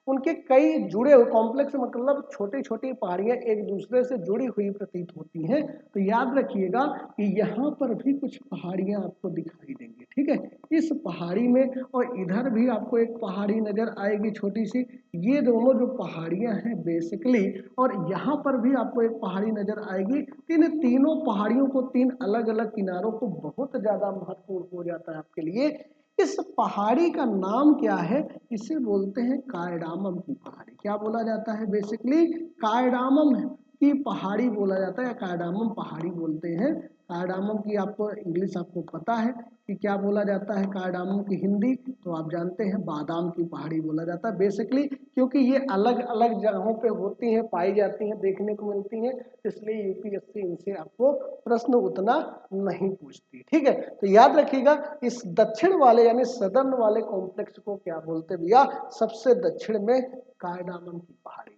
उनके कई जुड़े हुए, कॉम्प्लेक्स मतलब छोटी छोटी पहाड़ियां एक दूसरे से जुड़ी हुई प्रतीत होती हैं। तो याद रखिएगा कि यहाँ पर भी कुछ पहाड़ियां आपको दिखाई देंगी। ठीक है, इस पहाड़ी में और इधर भी आपको एक पहाड़ी नजर आएगी छोटी सी, ये दोनों जो पहाड़ियां हैं बेसिकली, और यहाँ पर भी आपको एक पहाड़ी नजर आएगी। इन तीनों पहाड़ियों को, तीन अलग अलग किनारों को बहुत ज्यादा महत्वपूर्ण हो जाता है आपके लिए। इस पहाड़ी का नाम क्या है, इसे बोलते हैं कायडामम की पहाड़ी। क्या बोला जाता है, बेसिकली कायडामम की पहाड़ी बोला जाता है, या कायडामम पहाड़ी बोलते हैं। कार्डामम की आपको इंग्लिश आपको पता है कि क्या बोला जाता है, कार्डामम की हिंदी तो आप जानते हैं बादाम की पहाड़ी बोला जाता है बेसिकली, क्योंकि ये अलग अलग जगहों पे होती हैं, पाई जाती हैं, देखने को मिलती हैं, इसलिए यूपीएससी इनसे आपको प्रश्न उतना नहीं पूछती। ठीक है, तो याद रखिएगा इस दक्षिण वाले यानी सदर्न वाले कॉम्प्लेक्स को क्या बोलते भैया, सबसे दक्षिण में कार्डामम की पहाड़ी।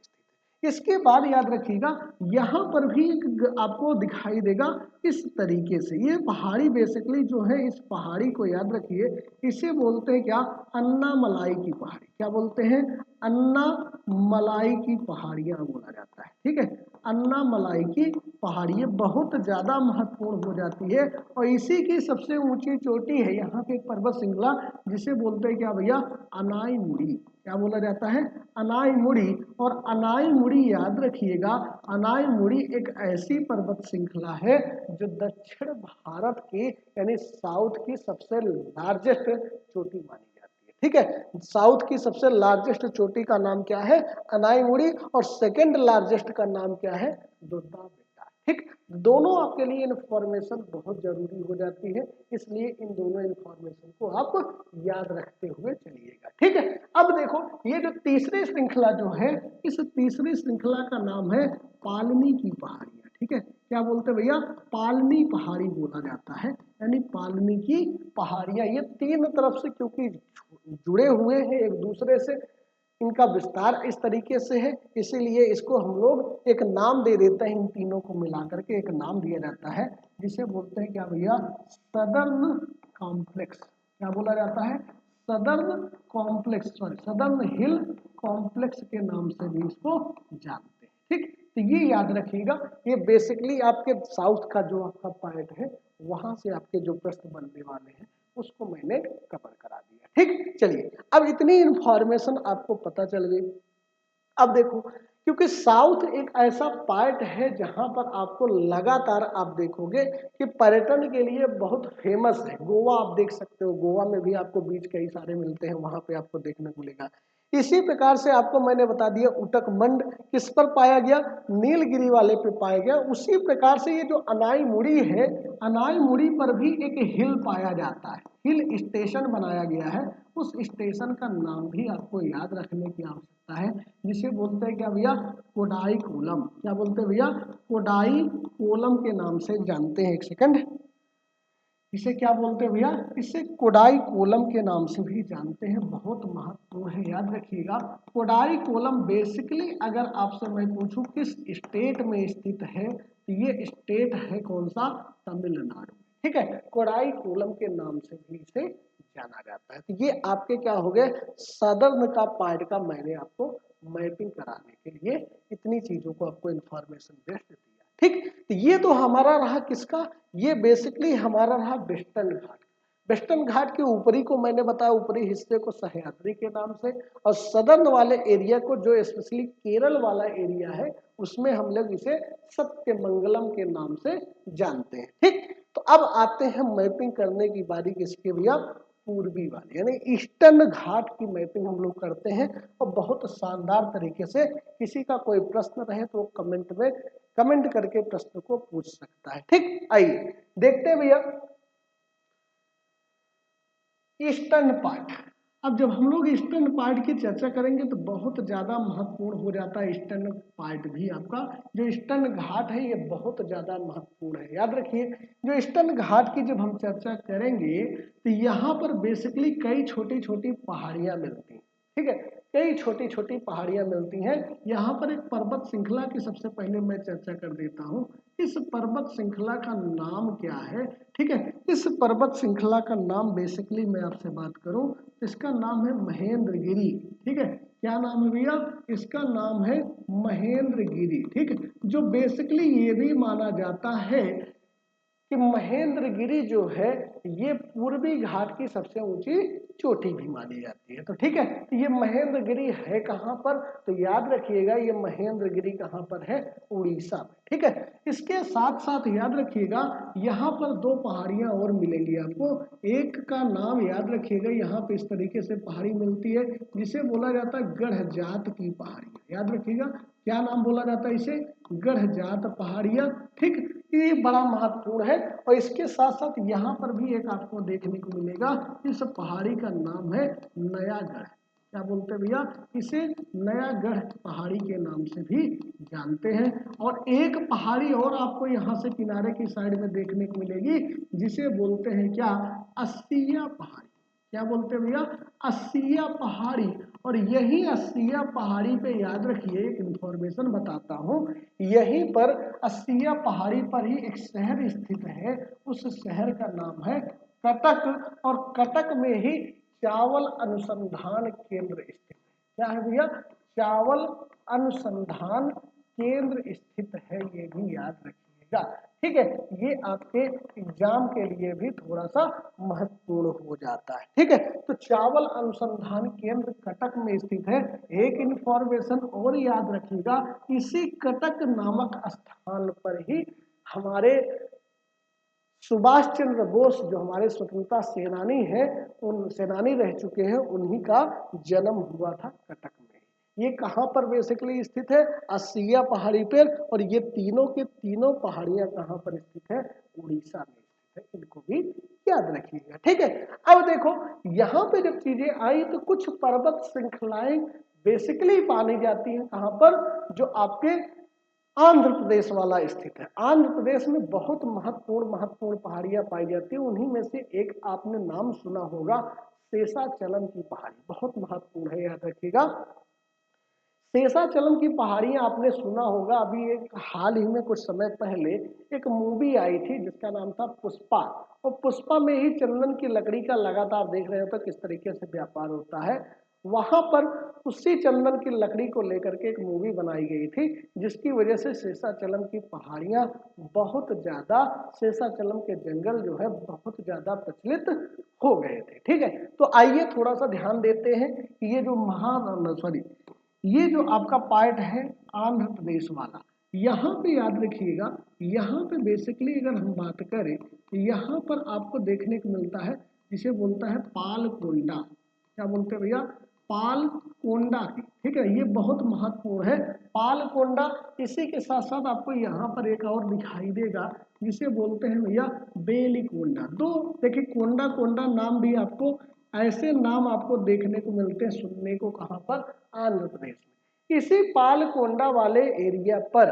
इसके बाद याद रखिएगा यहाँ पर भी एक आपको दिखाई देगा इस तरीके से, ये पहाड़ी बेसिकली जो है, इस पहाड़ी को याद रखिए, इसे बोलते हैं क्या, अन्ना मलाई की पहाड़ी। क्या बोलते हैं, अन्ना मलाई की पहाड़ियां बोला जाता है। ठीक है, अन्ना मलाई की पहाड़ी बहुत ज्यादा महत्वपूर्ण हो जाती है, और इसी की सबसे ऊंची चोटी है यहाँ पे पर्वत श्रृंखला, जिसे बोलते हैं क्या भैया, अनाई मुड़ी। क्या बोला जाता है, अनाई मुड़ी। और अनाई मुड़ी याद रखिएगा, अनाई मुड़ी एक ऐसी पर्वत श्रृंखला है जो दक्षिण भारत की यानी साउथ की सबसे लार्जेस्ट चोटी मानी जाती है। ठीक है, साउथ की सबसे लार्जेस्ट चोटी का नाम क्या है, अनाई मुड़ी, और सेकंड लार्जेस्ट का नाम क्या है, दुद्दा बेटा। ठीक, दोनों आपके लिए इंफॉर्मेशन बहुत जरूरी हो जाती है, इसलिए इन दोनों इंफॉर्मेशन को आप याद रखते हुए चलिएगा। ठीक है, अब देखो ये जो तीसरी श्रृंखला जो है, इस तीसरी श्रृंखला का नाम है पालनी की पहाड़ियां। ठीक है, क्या बोलते हैं भैया, पालनी पहाड़ी बोला जाता है, यानी पालनी की पहाड़ियां। ये तीन तरफ से क्योंकि जुड़े हुए हैं एक दूसरे से, इनका विस्तार इस तरीके से है, इसीलिए इसको हम लोग एक नाम दे देते हैं, इन तीनों को मिलाकर के एक नाम दिया जाता है, जिसे बोलते हैं क्या भैया, सदर्न कॉम्प्लेक्स। क्या बोला जाता है, सदर्न कॉम्प्लेक्स, सॉरी सदर्न हिल कॉम्प्लेक्स के नाम से भी इसको जानते हैं। ठीक, तो ये याद रखिएगा, ये बेसिकली आपके साउथ का जो आपका पार्ट है, वहां से आपके जो प्रश्न बनने वाले हैं उसको मैंने कवर करा दिया। ठीक, चलिए अब इतनी इंफॉर्मेशन आपको पता चल गई। अब देखो, क्योंकि साउथ एक ऐसा पार्ट है जहां पर आपको लगातार आप देखोगे कि पर्यटन के लिए बहुत फेमस है। गोवा आप देख सकते हो, गोवा में भी आपको बीच कई सारे मिलते हैं, वहां पे आपको देखने को मिलेगा। इसी प्रकार से आपको मैंने बता दिया उटकमंड किस पर पाया गया, नीलगिरी वाले पे पाया गया। उसी प्रकार से ये जो अनाई मुड़ी है, अनाई मुड़ी पर भी एक हिल पाया जाता है, हिल स्टेशन बनाया गया है, उस स्टेशन का नाम भी आपको याद रखने की आवश्यकता है, जिसे बोलते हैं क्या भैया, कोडाई कोलम। क्या बोलते हैं भैया, कोडाई कोलम के नाम से जानते हैं। एक सेकंड, इसे क्या बोलते हैं भैया, इसे कोडाई कोलम के नाम से भी जानते हैं, बहुत महत्वपूर्ण है, याद रखिएगा। कोडाई कोलम बेसिकली अगर आपसे मैं पूछूं किस स्टेट में स्थित है, तो ये स्टेट है कौन सा, तमिलनाडु। ठीक है, कोडाई कोलम के नाम से भी इसे जाना जाता है। तो ये आपके क्या हो गए, सदर्न का पार्ट का मैंने आपको मैपिंग कराने के लिए इतनी चीजों को आपको इंफॉर्मेशन बेस्ड दिया। ठीक, तो ये तो हमारा रहा किसका, ये बेसिकली हमारा रहा वेस्टर्न घाट। वेस्टर्न घाट के ऊपरी को मैंने बताया, ऊपरी हिस्से को सह्याद्री के नाम से, और सदर्न वाले एरिया को जो स्पेशली केरल वाला एरिया है उसमें हम लोग इसे सत्यमंगलम के नाम से जानते हैं। ठीक, तो अब आते हैं मैपिंग करने की बारी किसके भैया, पूर्वी वाले यानी ईस्टर्न घाट की मैपिंग हम लोग करते हैं, और बहुत शानदार तरीके से। किसी का कोई प्रश्न रहे तो कमेंट में कमेंट करके प्रश्न को पूछ सकता है। ठीक, आइए देखते हैं भैया ईस्टर्न पार्ट। अब जब हम लोग ईस्टर्न पार्ट की चर्चा करेंगे तो बहुत ज्यादा महत्वपूर्ण हो जाता है ईस्टर्न पार्ट भी। आपका जो ईस्टर्न घाट है ये बहुत ज्यादा महत्वपूर्ण है, याद रखिए। जो ईस्टर्न घाट की जब हम चर्चा करेंगे तो यहाँ पर बेसिकली कई छोटी छोटी पहाड़ियां मिलती हैं। ठीक है, कई छोटी छोटी पहाड़ियां मिलती हैं। यहाँ पर एक पर्वत श्रृंखला की सबसे पहले मैं चर्चा कर देता हूँ। इस पर्वत श्रृंखला का नाम क्या है, ठीक है, इस पर्वत श्रृंखला का नाम बेसिकली मैं आपसे बात करूं, इसका नाम है महेंद्रगिरी। ठीक है, क्या नाम है भैया, इसका नाम है महेंद्रगिरी। ठीक है, जो बेसिकली ये भी माना जाता है कि महेंद्रगिरी जो है ये पूर्वी घाट की सबसे ऊंची चोटी भी मानी जाती है। तो ठीक है, ये महेंद्रगिरी है कहाँ पर, तो याद रखिएगा ये महेंद्रगिरी कहाँ पर है, उड़ीसा में। ठीक है, इसके साथ साथ याद रखिएगा यहाँ पर दो पहाड़ियां और मिलेंगी आपको। एक का नाम याद रखिएगा, यहाँ पे इस तरीके से पहाड़ी मिलती है जिसे बोला जाता है गढ़जात की पहाड़ियां। याद रखिएगा क्या नाम बोला जाता है इसे, गढ़जात पहाड़ियां। ठीक, ये बड़ा महत्वपूर्ण है। और इसके साथ साथ यहाँ पर भी एक आपको देखने को मिलेगा, इस पहाड़ी का नाम है नयागढ़। क्या बोलते हैं भैया, इसे नयागढ़ पहाड़ी के नाम से भी जानते हैं। और एक पहाड़ी और आपको यहाँ से किनारे की साइड में देखने को मिलेगी जिसे बोलते हैं क्या, अस्सिया पहाड़ी। क्या बोलते हैं भैया, अस्सिया पहाड़ी। और यही अस्सिया पहाड़ी पे याद रखिए एक इंफॉर्मेशन बताता हूँ, यहीं पर अस्सिया पहाड़ी पर ही एक शहर स्थित है, उस शहर का नाम है कटक। और कटक में ही चावल अनुसंधान केंद्र स्थित है। क्या है भैया, चावल अनुसंधान केंद्र स्थित है, ये भी याद रखिएगा। ठीक है, ये आपके एग्जाम के लिए भी थोड़ा सा महत्वपूर्ण हो जाता है। ठीक है, तो चावल अनुसंधान केंद्र कटक में स्थित है। एक इंफॉर्मेशन और याद रखिएगा, इसी कटक नामक स्थान पर ही हमारे सुभाष चंद्र बोस जो हमारे स्वतंत्रता सेनानी हैं, उन सेनानी रह चुके हैं, उन्हीं का जन्म हुआ था कटक में। ये कहाँ पर बेसिकली स्थित है? अस्सिया पहाड़ी पर। और ये तीनों के तीनों पहाड़ियां कहाँ पर स्थित है? उड़ीसा में स्थित है। इनको भी याद रखिएगा, ठीक है। अब देखो यहाँ पे जब चीजें आई तो कुछ पर्वत श्रृंखलाएं बेसिकली पानी जाती हैं कहाँ पर? जो आपके आंध्र प्रदेश वाला स्थित है। आंध्र प्रदेश में बहुत महत्वपूर्ण पहाड़ियां पाई जाती है। उन्हीं में से एक आपने नाम सुना होगा, शेषाचलम की पहाड़ी, बहुत महत्वपूर्ण है, याद रखिएगा। शेषाचलम की पहाड़ियां आपने सुना होगा। अभी एक हाल ही में कुछ समय पहले एक मूवी आई थी जिसका नाम था पुष्पा। और पुष्पा में ही चंदन की लकड़ी का लगातार देख रहे हो तो किस तरीके से व्यापार होता है। वहां पर उसी चंदन की लकड़ी को लेकर के एक मूवी बनाई गई थी, जिसकी वजह से शेषाचलम की पहाड़ियां बहुत ज्यादा, शेषाचलम के जंगल जो है बहुत ज्यादा प्रचलित हो गए थे, ठीक है। तो आइए थोड़ा सा ध्यान देते हैं कि ये जो ये जो आपका पार्ट है आंध्र प्रदेश वाला, यहाँ पे याद रखिएगा, यहाँ पे बेसिकली अगर हम बात करें तो यहाँ पर आपको देखने को मिलता है जिसे बोलता है पालकोंडा। क्या बोलते हैं भैया? पालकोंडा की, ठीक है। ये बहुत महत्वपूर्ण है पालकोंडा। इसी के साथ साथ आपको यहाँ पर एक और दिखाई देगा जिसे बोलते हैं भैया बेलीकोंडा। दो देखिए, कोंडा कोंडा नाम भी आपको, ऐसे नाम आपको देखने को मिलते हैं, सुनने को, कहाँ पर? आंध्र प्रदेश में। इसी पालकोंडा वाले एरिया पर,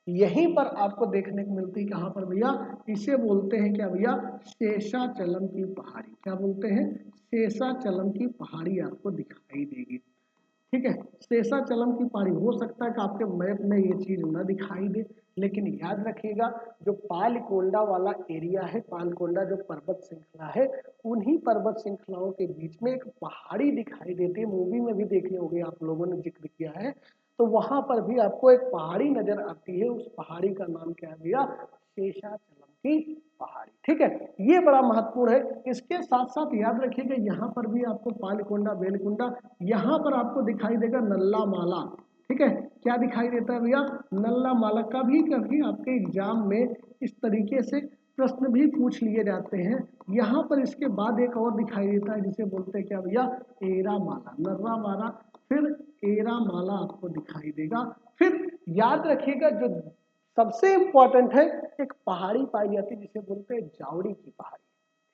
यहीं पर आपको देखने को मिलती है कहाँ पर भैया? इसे बोलते हैं क्या भैया? शेषाचलम की पहाड़ी। क्या बोलते हैं? शेषाचलम की पहाड़ी आपको दिखाई देगी, ठीक है। शेषाचलम की पहाड़ी, हो सकता है कि आपके मैप में ये चीज न दिखाई दे, लेकिन याद रखिएगा जो पालकोंडा वाला एरिया है, पालकोंडा जो पर्वत श्रृंखला है, उन्हीं पर्वत श्रृंखलाओं के बीच में एक पहाड़ी दिखाई देती है। मूवी में भी देखे होंगे आप लोगों ने, जिक्र किया है। तो वहां पर भी आपको एक पहाड़ी नजर आती है, उस पहाड़ी का नाम क्या है भैया? शेषाचलम की पहाड़ी, ठीक है। ये बड़ा महत्वपूर्ण है। इसके साथ साथ याद रखिएगा यहाँ पर भी आपको पालकोंडा, बेलकुंडा, यहाँ पर आपको दिखाई देगा नल्ला माला, ठीक है। क्या दिखाई देता है भैया? नल्ला माला। कभी कभी आपके एग्जाम में इस तरीके से प्रश्न भी पूछ लिए जाते हैं। यहाँ पर इसके बाद एक और दिखाई देता है जिसे बोलते हैं क्या भैया? एरा माला। नर्रा माला, फिर एरा माला आपको दिखाई देगा। फिर याद रखिएगा जो सबसे इंपॉर्टेंट है, एक पहाड़ी पाई जाती है जिसे बोलते हैं जावड़ी की पहाड़ी,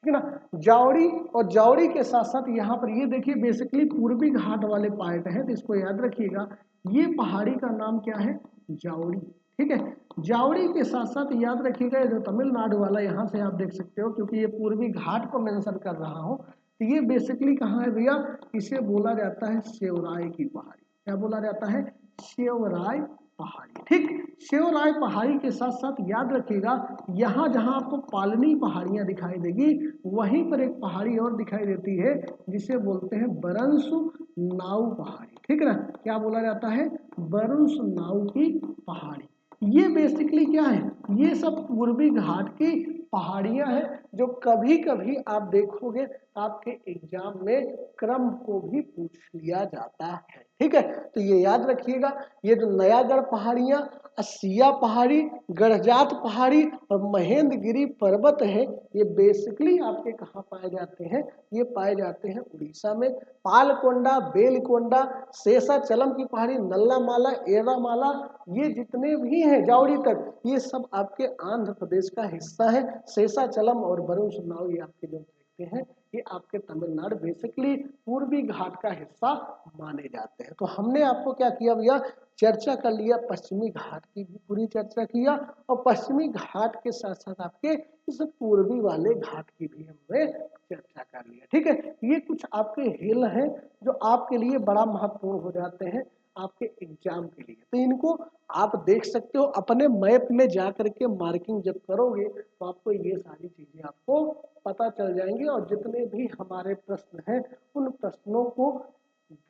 ठीक है ना। जावड़ी, और जावड़ी के साथ साथ यहाँ पर ये देखिए बेसिकली पूर्वी घाट वाले पार्ट है, तो इसको याद रखिएगा। ये पहाड़ी का नाम क्या है? जावड़ी, ठीक है। जावड़ी के साथ साथ याद रखिएगा जो तमिलनाडु वाला, यहाँ से आप देख सकते हो क्योंकि ये पूर्वी घाट को मेंशन कर रहा हूँ, तो ये बेसिकली कहाँ है भैया? इसे बोला जाता है शिवराय की पहाड़ी। क्या बोला जाता है? शिवराय पहाड़ी, ठीक। शिवराय पहाड़ी के साथ साथ याद रखिएगा यहाँ जहाँ आपको पालनी पहाड़ियां दिखाई देगी, वहीं पर एक पहाड़ी और दिखाई देती है जिसे बोलते हैं बरंसु नाउ पहाड़ी, ठीक है ना। क्या बोला जाता है? बरंसु नाउ की पहाड़ी। ये बेसिकली क्या है? ये सब पूर्वी घाट की पहाड़ियां हैं जो कभी कभी आप देखोगे आपके एग्जाम में क्रम को भी पूछ लिया जाता है, ठीक है। तो ये याद रखिएगा, ये जो नयागढ़ पहाड़ियां, अस्सिया पहाड़ी, गढ़जात पहाड़ी और महेंद्रगिरी पर्वत है, ये बेसिकली आपके कहाँ पाए जाते हैं? ये पाए जाते हैं उड़ीसा में। पालकोंडा, बेलकोंडा, शेषाचलम की पहाड़ी, नल्ला माला, एरा माला, ये जितने भी हैं जावड़ी तक, ये सब आपके आंध्र प्रदेश का हिस्सा है। शेषाचलम और बरुसुनाव ये आपके जो देखते हैं ये आपके तमिलनाडु, बेसिकली पूर्वी घाट का हिस्सा माने जाते हैं। तो हमने आपको क्या किया भैया? चर्चा कर लिया, पश्चिमी घाट की भी पूरी चर्चा किया, और पश्चिमी घाट के साथ साथ आपके इस पूर्वी वाले घाट की भी हमने चर्चा कर लिया, ठीक है। ये कुछ आपके हिल हैं जो आपके लिए बड़ा महत्वपूर्ण हो जाते हैं आपके एग्जाम के लिए। तो इनको आप देख सकते हो अपने मैप में जा करके मार्किंग जब करोगे तो आपको ये सारी चीजें आपको पता चल जाएंगी, और जितने भी हमारे प्रश्न हैं उन प्रश्नों को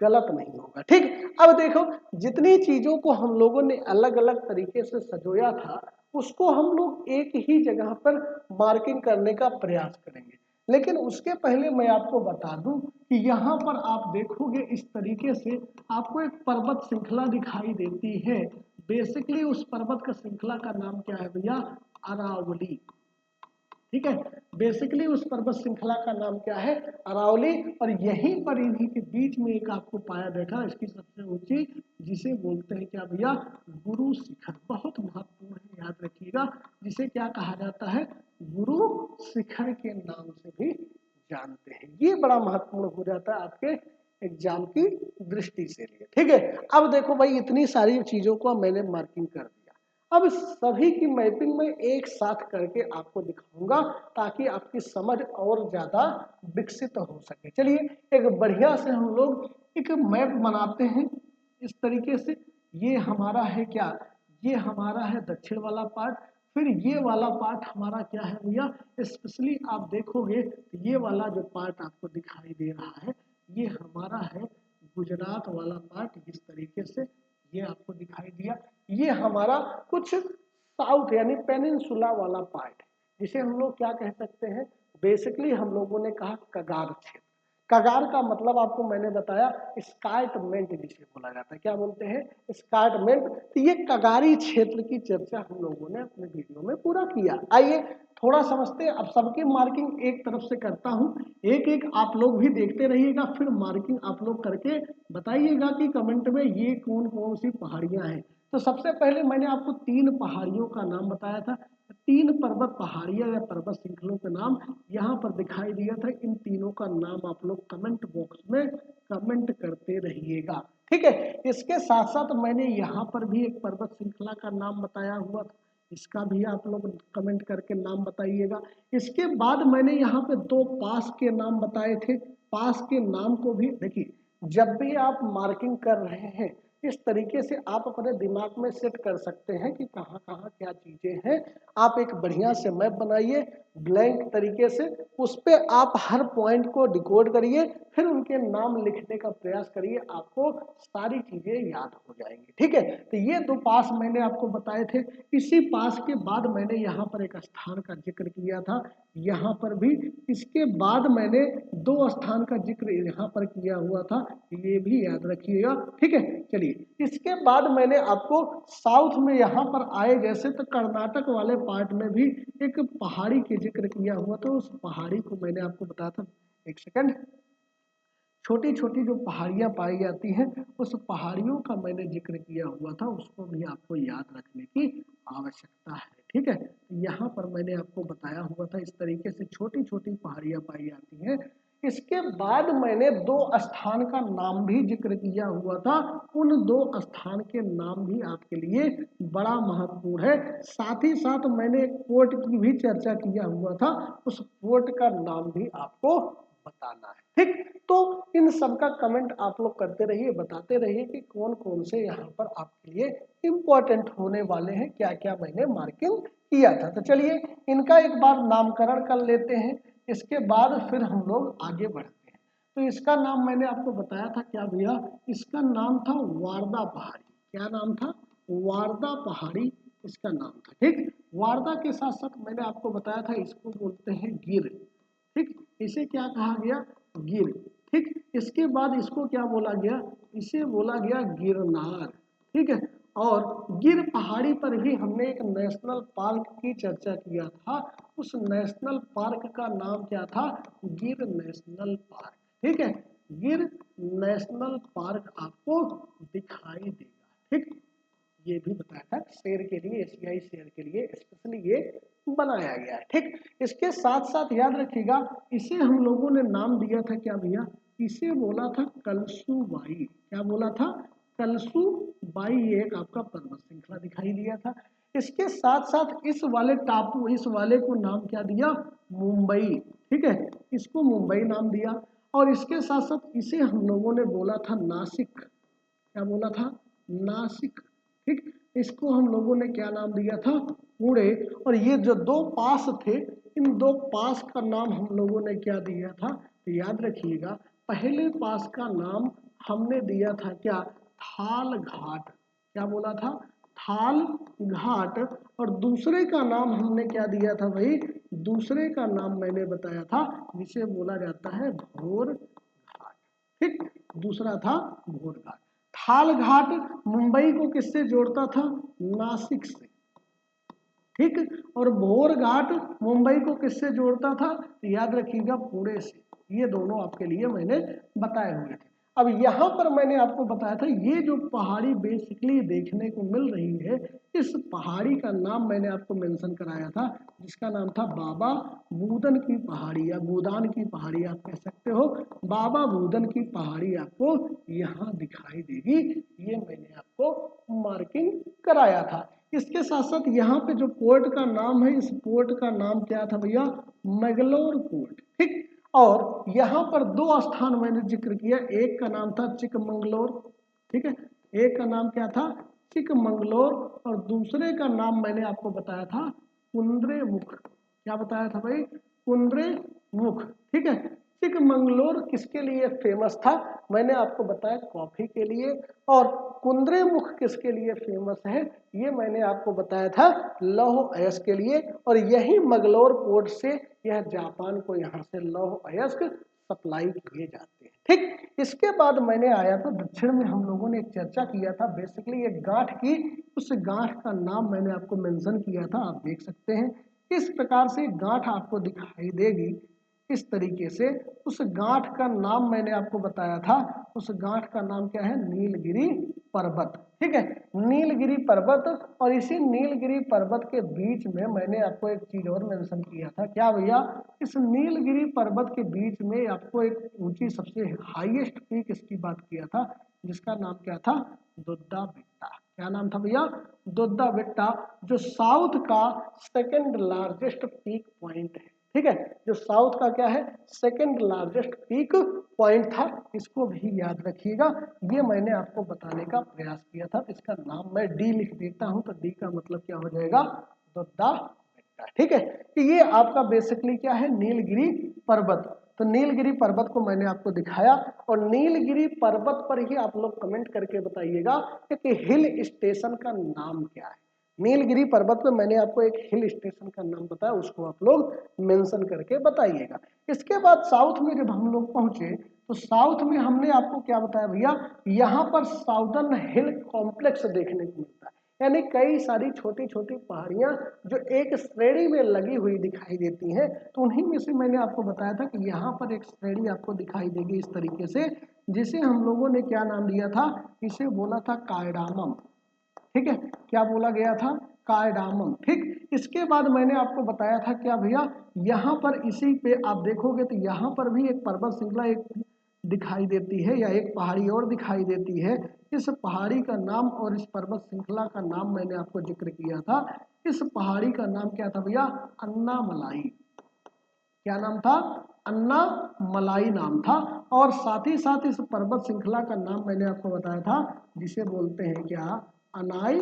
गलत नहीं होगा, ठीक। अब देखो जितनी चीजों को हम लोगों ने अलग अलग तरीके से सजोया था उसको हम लोग एक ही जगह पर मार्किंग करने का प्रयास करेंगे। लेकिन उसके पहले मैं आपको बता दूं कि यहाँ पर आप देखोगे इस तरीके से आपको एक पर्वत श्रृंखला दिखाई देती है। बेसिकली उस पर्वत का श्रृंखला का नाम क्या है भैया? अरावली, ठीक है। बेसिकली उस पर्वत श्रृंखला का नाम क्या है, अरावली। और यहीं पर इन्हीं के बीच में एक आपको पाया देखा, इसकी सबसे ऊंची, जिसे बोलते हैं क्या भैया, गुरु शिखर। बहुत महत्वपूर्ण है, याद रखिएगा। जिसे क्या कहा जाता है, गुरु शिखर के नाम से भी जानते हैं। ये बड़ा महत्वपूर्ण हो जाता है आपके एग्जाम की दृष्टि से लिए। ठीक है, अब देखो भाई, इतनी सारी चीजों को मैंने मार्किंग कर दिया। अब सभी की मैपिंग में एक साथ करके आपको दिखाऊंगा, ताकि आपकी समझ और ज्यादा विकसित हो सके। चलिए एक बढ़िया से हम लोग एक मैप बनाते हैं इस तरीके से। ये हमारा है क्या, ये हमारा है दक्षिण वाला पार्ट। फिर ये वाला पार्ट हमारा क्या है भैया, स्पेशली आप देखोगे तो ये वाला जो पार्ट आपको दिखाई दे रहा है, ये हमारा है गुजरात वाला पार्ट। इस तरीके से ये आपको दिखाई दिया। ये हमारा कुछ साउथ यानी पेनिनसुला वाला पार्ट है, जिसे हम लोग क्या कह सकते हैं, बेसिकली हम लोगों ने कहा कगार क्षेत्र। कगार का मतलब आपको मैंने बताया स्कार्टमेंट जिसे बोला जाता है। क्या बोलते हैं, स्कार्टमेंट। तो ये कगारी क्षेत्र की चर्चा हम लोगों ने अपने वीडियो में पूरा किया। आइए थोड़ा समझते हैं। अब सबकी मार्किंग एक तरफ से करता हूं, एक एक आप लोग भी देखते रहिएगा, फिर मार्किंग आप लोग करके बताइएगा कि कमेंट में ये कौन कौन सी पहाड़ियां हैं। तो सबसे पहले मैंने आपको 3 पहाड़ियों का नाम बताया था। 3 पर्वत पहाड़ियां या पर्वत श्रृंखलों के नाम यहाँ पर दिखाई दिया था। इन तीनों का नाम आप लोग कमेंट बॉक्स में कमेंट करते रहिएगा। ठीक है, इसके साथ साथ मैंने यहाँ पर भी एक पर्वत श्रृंखला का नाम बताया हुआ था, इसका भी आप लोग कमेंट करके नाम बताइएगा। इसके बाद मैंने यहाँ पे 2 पास के नाम बताए थे। पास के नाम को भी देखिए, जब भी आप मार्किंग कर रहे हैं इस तरीके से आप अपने दिमाग में सेट कर सकते हैं कि कहाँ कहाँ क्या चीजें हैं। आप एक बढ़िया से मैप बनाइए ब्लैंक तरीके से, उस पर आप हर पॉइंट को डिकोड करिए, फिर उनके नाम लिखने का प्रयास करिए, आपको सारी चीजें याद हो जाएंगी। ठीक है, तो ये 2 पास मैंने आपको बताए थे। इसी पास के बाद मैंने यहाँ पर एक स्थान का जिक्र किया था, यहाँ पर भी। इसके बाद मैंने 2 स्थान का जिक्र यहाँ पर किया हुआ था, ये भी याद रखिएगा। ठीक है, चलिए इसके बाद मैंने आपको साउथ में यहाँ पर आए जैसे तो कर्नाटक वाले पार्ट में भी एक पहाड़ी के जिक्र किया हुआ था। उस पहाड़ी को मैंने आपको बताया था, एक सेकंड, छोटी छोटी जो पहाड़ियां पाई जाती हैं उस पहाड़ियों का मैंने जिक्र किया हुआ था, उसको भी आपको याद रखने की आवश्यकता है। ठीक है, यहाँ पर मैंने आपको बताया हुआ था, इस तरीके से छोटी छोटी पहाड़ियां पाई जाती हैं। इसके बाद मैंने 2 स्थान का नाम भी जिक्र किया हुआ था। उन 2 स्थान के नाम भी आपके लिए बड़ा महत्वपूर्ण है। साथ ही साथ मैंने पोर्ट की भी चर्चा किया हुआ था, उस पोर्ट का नाम भी आपको बताना है। ठीक, तो इन सब का कमेंट आप लोग करते रहिए, बताते रहिए कि कौन कौन से यहाँ पर आपके लिए इम्पोर्टेंट होने वाले हैं, क्या क्या मैंने मार्किंग किया था। तो चलिए इनका एक बार नामकरण कर लेते हैं, इसके बाद फिर हम लोग आगे बढ़ते हैं। तो इसका नाम मैंने आपको बताया था क्या भैया, इसका नाम था वारदा पहाड़ी। क्या नाम था, वारदा पहाड़ी इसका नाम था। ठीक, वारदा के साथ साथ मैंने आपको बताया था इसको बोलते हैं गिर। ठीक, इसे क्या कहा गया, गिर। ठीक, इसके बाद इसको क्या बोला गया, इसे बोला गया गिरनार। ठीक है, और गिर पहाड़ी पर भी हमने एक नेशनल पार्क की चर्चा किया था, उस नेशनल पार्क का नाम क्या था, गिर नेशनल पार्क। ठीक है, गिर नेशनल पार्क आपको दिखाई देगा। ठीक, ये भी बताया था शेर के लिए, एशियाई शेर के लिए स्पेशली ये बनाया गया है। ठीक, इसके साथ साथ याद रखिएगा, इसे हम लोगों ने नाम दिया था क्या भैया, इसे बोला था कलसूबाई। क्या बोला था, कलसूबाई। ये एक आपका पर्वत श्रृंखला दिखाई दिया था। इसके साथ साथ इस वाले टापू, इस वाले को नाम क्या दिया, मुंबई। ठीक है, इसको मुंबई नाम दिया। और इसके साथ साथ इसे हम लोगों ने बोला था नासिक। क्या बोला था, नासिक। ठीक, इसको हम लोगों ने क्या नाम दिया था, पुणे। और ये जो 2 पास थे, इन 2 पास का नाम हम लोगों ने क्या दिया था, तो याद रखिएगा, पहले पास का नाम हमने दिया था क्या, थाल घाट। क्या बोला था, थाल घाट। और दूसरे का नाम हमने क्या दिया था भाई, दूसरे का नाम मैंने बताया था जिसे बोला जाता है भोर घाट। ठीक, दूसरा था भोर घाट। थाल घाट मुंबई को किससे जोड़ता था, नासिक से। ठीक। और भोर घाट मुंबई को किससे जोड़ता था, तो याद रखिएगा पुणे से। ये दोनों आपके लिए मैंने बताए हुए थे। अब यहाँ पर मैंने आपको बताया था ये जो पहाड़ी बेसिकली देखने को मिल रही है, इस पहाड़ी का नाम मैंने आपको मेंशन कराया था, जिसका नाम था बाबा बूदन की पहाड़ी या बूदान की पहाड़ी आप कह सकते हो। बाबा बूदन की पहाड़ी आपको यहाँ दिखाई देगी, ये मैंने आपको मार्किंग कराया था। इसके साथ साथ यहाँ पे जो पोर्ट का नाम है, इस पोर्ट का नाम क्या था भैया, मैंगलोर पोर्ट। ठीक। और यहाँ पर दो स्थान मैंने जिक्र किया, एक का नाम था चिकमंगलोर, ठीक है, एक का नाम क्या था, चिकमंगलोर, और दूसरे का नाम मैंने आपको बताया था कुंद्रेमुख। क्या बताया था भाई, कुंद्रेमुख। ठीक है। चिकमंगलोर किसके लिए फेमस था, मैंने आपको बताया कॉफी के लिए, और कुंद्रेमुख किसके लिए फेमस है, ये मैंने आपको बताया था लौह अयस्क के लिए। और यही मंगलोर पोर्ट से यह जापान को यहाँ से लौह अयस्क सप्लाई किए जाते हैं। ठीक। इसके बाद मैंने आया था दक्षिण में, हम लोगों ने एक चर्चा किया था बेसिकली एक गांठ की, उस गांठ का नाम मैंने आपको मेंशन किया था, आप देख सकते हैं इस प्रकार से गांठ आपको दिखाई देगी इस तरीके से। उस गांठ का नाम मैंने आपको बताया था, उस गांठ का नाम क्या है, नीलगिरी पर्वत। ठीक है, नीलगिरी पर्वत। और इसी नीलगिरी पर्वत के बीच में मैंने आपको एक चीज और मेंशन किया था, क्या भैया, इस नीलगिरी पर्वत के बीच में आपको एक ऊंची सबसे हाईएस्ट पीक इसकी बात किया था, जिसका नाम क्या था, दुद्दा बेट्टा। क्या नाम था भैया, दुद्दा बेट्टा, जो साउथ का सेकेंड लार्जेस्ट पीक पॉइंट है। ठीक है, जो साउथ का क्या है, सेकेंड लार्जेस्ट पीक पॉइंट था, इसको भी याद रखिएगा। ये मैंने आपको बताने का प्रयास किया था। इसका नाम मैं डी लिख देता हूं, तो डी का मतलब क्या हो जाएगा, दुद्दा बेट्टा। ठीक है, कि ये आपका बेसिकली क्या है, नीलगिरी पर्वत। तो नीलगिरी पर्वत को मैंने आपको दिखाया, और नीलगिरी पर्वत पर ही आप लोग कमेंट करके बताइएगा कि हिल स्टेशन का नाम क्या है। नीलगिरी पर्वत पे मैंने आपको एक हिल स्टेशन का नाम बताया, उसको आप लोग मेंशन करके बताइएगा। इसके बाद साउथ में जब हम लोग पहुंचे, तो साउथ में हमने आपको क्या बताया भैया, यहाँ पर साउदर्न हिल कॉम्प्लेक्स देखने को मिलता है, यानी कई सारी छोटी छोटी पहाड़ियां जो एक श्रेणी में लगी हुई दिखाई देती हैं। तो उन्हीं में से मैंने आपको बताया था कि यहाँ पर एक श्रेणी आपको दिखाई देगी इस तरीके से, जिसे हम लोगों ने क्या नाम दिया था, इसे बोला था कायडामम। ठीक है, क्या बोला गया था, कार्डामम। ठीक। इसके बाद मैंने आपको बताया था क्या भैया, यहाँ पर इसी पे आप देखोगे तो यहाँ पर भी एक पर्वत श्रृंखला एक दिखाई देती है, या एक पहाड़ी और दिखाई देती है। इस पहाड़ी का नाम और इस पर्वत श्रृंखला का नाम मैंने आपको जिक्र किया था। इस पहाड़ी का नाम क्या था भैया, अन्नामलाई। क्या नाम था, अन्ना मलाई नाम था। और साथ ही साथ इस पर्वत श्रृंखला का नाम मैंने आपको बताया था, जिसे बोलते हैं क्या, अनाई।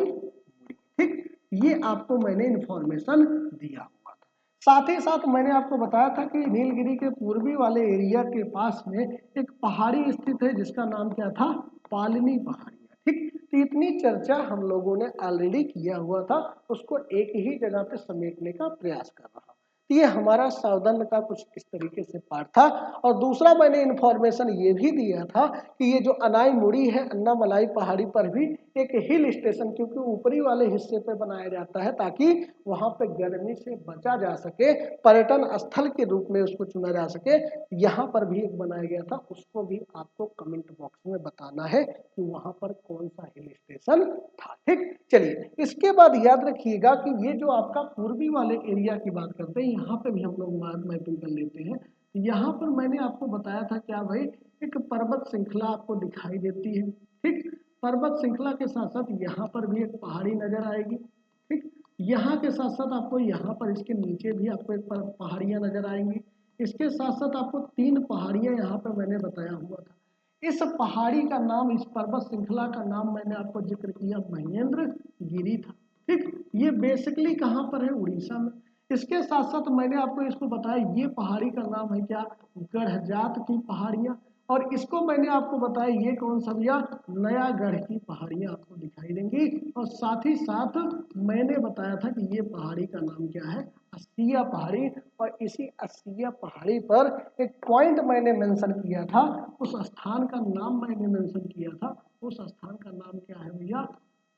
ठीक, ये आपको मैंने इंफॉर्मेशन दिया हुआ था। साथ ही साथ मैंने आपको बताया था कि नीलगिरी के पूर्वी वाले एरिया के पास में एक पहाड़ी स्थित है, जिसका नाम क्या था, पालनी पहाड़ियाँ। ठीक, तो इतनी चर्चा हम लोगों ने ऑलरेडी किया हुआ था, उसको एक ही जगह पे समेटने का प्रयास कर रहा हूँ। ये हमारा सावधान का कुछ इस तरीके से पार्ट था। और दूसरा मैंने इन्फॉर्मेशन ये भी दिया था कि ये जो अनाई मुड़ी है, अन्नामलाई पहाड़ी पर भी एक हिल स्टेशन, क्योंकि ऊपरी वाले हिस्से पे बनाया जाता है ताकि वहां पे गर्मी से बचा जा सके, पर्यटन स्थल के रूप में उसको चुना जा सके। यहाँ पर भी एक बनाया गया था, उसको भी आपको कमेंट बॉक्स में बताना है कि वहां पर कौन सा हिल स्टेशन था। ठीक, चलिए इसके बाद याद रखिएगा कि ये जो आपका पूर्वी वाले एरिया की बात करते हैं, यहाँ पे भी हम लोग मैपिंग कर लेते हैं। यहाँ पर मैंने आपको बताया था क्या भाई, एक पर्वत श्रृंखला आपको दिखाई देती है। ठीक, पर्वत श्रृंखला के साथ साथ यहाँ पर भी एक पहाड़ी नजर आएगी। ठीक, यहाँ के साथ साथ आपको यहाँ पर इसके नीचे भी आपको एक पहाड़ियाँ नजर आएंगी। इसके साथ साथ आपको 3 पहाड़ियाँ यहाँ पर मैंने बताया हुआ था। इस पहाड़ी का नाम, इस पर्वत श्रृंखला का नाम मैंने आपको जिक्र किया महेंद्र गिरी था। ठीक, ये बेसिकली कहाँ पर है, उड़ीसा में। इसके साथ साथ मैंने आपको इसको बताया, ये पहाड़ी का नाम है क्या, गढ़जात की पहाड़ियाँ। और इसको मैंने आपको बताया, ये कौन सा भैया, नयागढ़ की पहाड़ियाँ आपको दिखाई देंगी। और साथ ही साथ मैंने बताया था कि ये पहाड़ी का नाम क्या है, अस्सिया पहाड़ी। और इसी अस्सिया पहाड़ी पर एक पॉइंट मैंने मेंशन किया था, उस स्थान का नाम मैंने मेंशन किया था, उस स्थान का नाम क्या है भैया,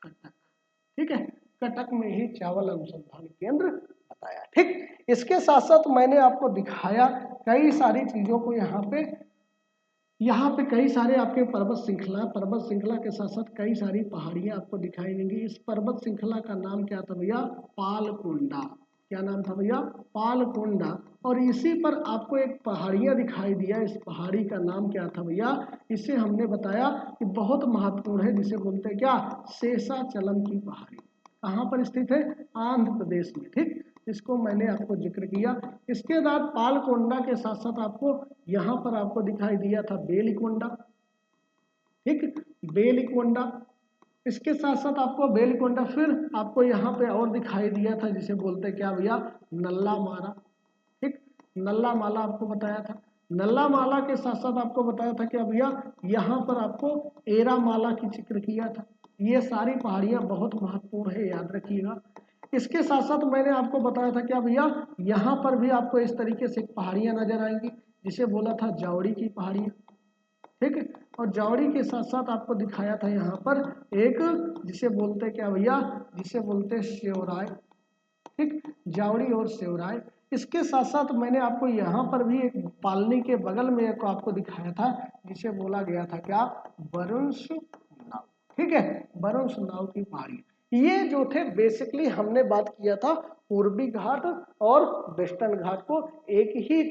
कटक। ठीक है, कटक में ही चावल अनुसंधान केंद्र बताया। ठीक, इसके साथ साथ मैंने आपको दिखाया कई सारी चीजों को यहाँ पे कई सारे आपके पर्वत श्रृंखला के साथ साथ कई सारी पहाड़ियां आपको दिखाई देंगी। इस पर्वत श्रृंखला का नाम क्या था भैया? पालकोंडा। क्या नाम था भैया? पालकोंडा। और इसी पर आपको एक पहाड़ियां दिखाई दिया, इस पहाड़ी का नाम क्या था भैया? इसे हमने बताया कि बहुत महत्वपूर्ण है, जिसे बोलते हैं क्या? शेषाचलम की पहाड़ी। कहाँ पर स्थित है? आंध्र प्रदेश में। ठीक, इसको मैंने आपको जिक्र किया। इसके बाद पालकोंडा के साथ साथ आपको यहाँ पर आपको दिखाई दिया था बेलिकोंडा। ठीक, बेलिकोंडा। इसके साथ साथ आपको बेलिकोंडा, फिर आपको यहाँ पे और दिखाई दिया था जिसे बोलते क्या भैया? नल्ला माला। ठीक, नल्ला माला आपको बताया था। नल्ला माला के साथ साथ आपको बताया था क्या भैया? यहाँ पर आपको एरा माला की जिक्र किया था। ये सारी पहाड़ियां बहुत महत्वपूर्ण है, याद रखिएगा। इसके साथ साथ मैंने आपको बताया था क्या भैया? यहाँ पर भी आपको इस तरीके से पहाड़ियां नजर आएंगी, जिसे बोला था जावड़ी की पहाड़ियां। ठीक है, और जावड़ी के साथ साथ आपको दिखाया था यहाँ पर एक, जिसे बोलते क्या भैया? जिसे बोलते शेवराय। ठीक, जावड़ी और शेवराय। इसके साथ साथ मैंने आपको यहाँ पर भी एक पालनी के बगल में एक आपको दिखाया था, जिसे बोला गया था क्या? वरुण नाव। ठीक है, वरुण नाव की पहाड़ी। ये जो थे बेसिकली हमने बात किया था पूर्वी घाट और वेस्टर्न घाट को, एक ही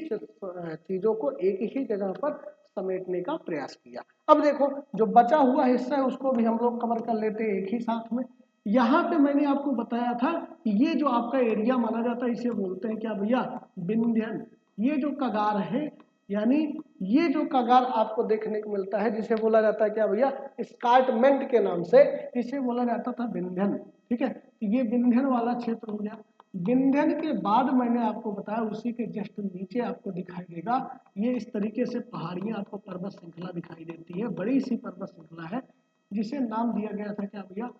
चीजों को एक ही जगह पर समेटने का प्रयास किया। अब देखो जो बचा हुआ हिस्सा है उसको भी हम लोग कवर कर लेते हैं एक ही साथ में। यहाँ पे मैंने आपको बताया था कि ये जो आपका एरिया माना जाता है इसे बोलते हैं क्या भैया? विंध्यन। ये जो कगार है, यानी ये जो कगार आपको देखने को मिलता है, जिसे बोला जाता है क्या भैया? स्कार्टमेंट के नाम से इसे बोला जाता था विंध्यन। ठीक है, तो ये विंध्यन वाला क्षेत्र हो गया। विंध्यन के बाद मैंने आपको बताया उसी के जस्ट नीचे आपको दिखाई देगा, ये इस तरीके से पहाड़ियां आपको पर्वत श्रृंखला दिखाई देती है। बड़ी सी पर्वत श्रृंखला है जिसे नाम दिया गया था क्या भैया?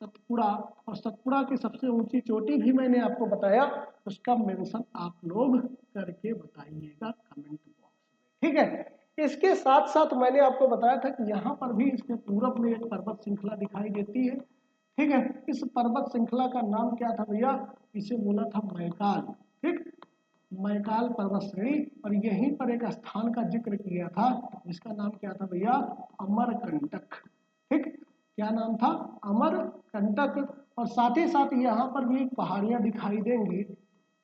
सतपुड़ा। और सतपुड़ा की सबसे ऊंची चोटी भी मैंने आपको बताया, उसका मेंशन आप लोग करके बताइएगा कमेंट बॉक्स में। ठीक है, इसके साथ साथ मैंने आपको बताया था कि यहाँ पर भी इसके पूरब में एक पर्वत श्रृंखला दिखाई देती है। ठीक है, इस पर्वत श्रृंखला का नाम क्या था भैया? इसे बोला था मैकाल। ठीक, मैकाल पर्वत श्रेणी। और यहीं पर एक स्थान का जिक्र किया था जिसका नाम क्या था भैया? अमरकंटक। ठीक, क्या नाम था? अमरकंटक। और साथ ही साथ यहाँ पर भी पहाड़ियां दिखाई देंगी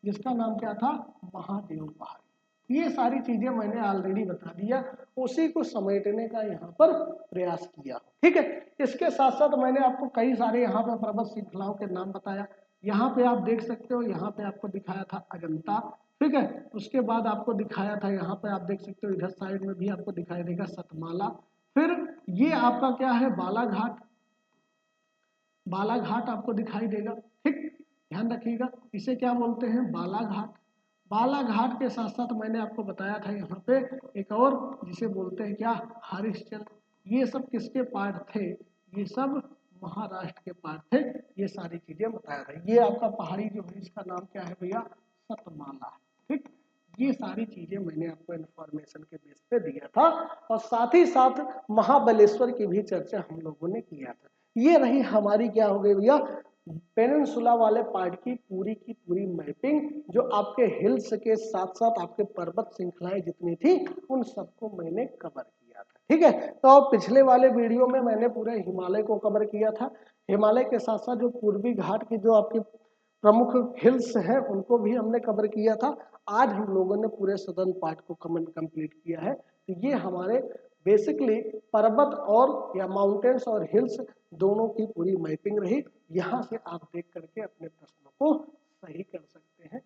जिसका नाम क्या था? महादेव पहाड़ी। ये सारी चीजें मैंने ऑलरेडी बता दिया, उसी को समेटने का यहाँ पर प्रयास किया। ठीक है, इसके साथ साथ मैंने आपको कई सारे यहाँ पर पर्वत श्रृंखलाओं के नाम बताया। यहाँ पे आप देख सकते हो, यहाँ पे आपको दिखाया था अजंता। ठीक है, उसके बाद आपको दिखाया था यहाँ पे आप देख सकते हो, इधर साइड में भी आपको दिखाई देगा सतमाला। फिर ये आपका क्या है? बालाघाट। बालाघाट आपको दिखाई देगा। ठीक, ध्यान रखिएगा, इसे क्या बोलते हैं? बालाघाट। बालाघाट के साथ साथ मैंने आपको बताया था यहाँ पे एक और, जिसे बोलते हैं क्या? हरिश्चंद्र। ये सब किसके पार्ट थे? ये सब महाराष्ट्र के पार्ट थे। ये सारी चीजें बताया था। ये आपका पहाड़ी जो है इसका नाम क्या है भैया? सतमाला। ठीक, ये सारी चीजें मैंने आपको इन्फॉर्मेशन के बेस पे दिया था। और साथ ही साथ महाबलेश्वर की भी चर्चा हम लोगों ने किया था। ये रही हमारी क्या हो गई भैया? पेनिनसुला वाले पार्ट की पूरी मैपिंग, जो आपके हिल्स के साथ साथ आपके पर्वत श्रृंखलाएं जितनी थी उन सबको मैंने कवर किया था। ठीक है, तो पिछले वाले वीडियो में मैंने पूरे हिमालय को कवर किया था। हिमालय के साथ साथ जो पूर्वी घाट की जो आपकी प्रमुख हिल्स हैं उनको भी हमने कवर किया था। आज हम लोगों ने पूरे सदर्न पार्ट को कंप्लीट किया है। तो ये हमारे बेसिकली पर्वत और या माउंटेन्स और हिल्स दोनों की पूरी मैपिंग रही। यहाँ से आप देख करके अपने प्रश्नों को सही कर सकते हैं।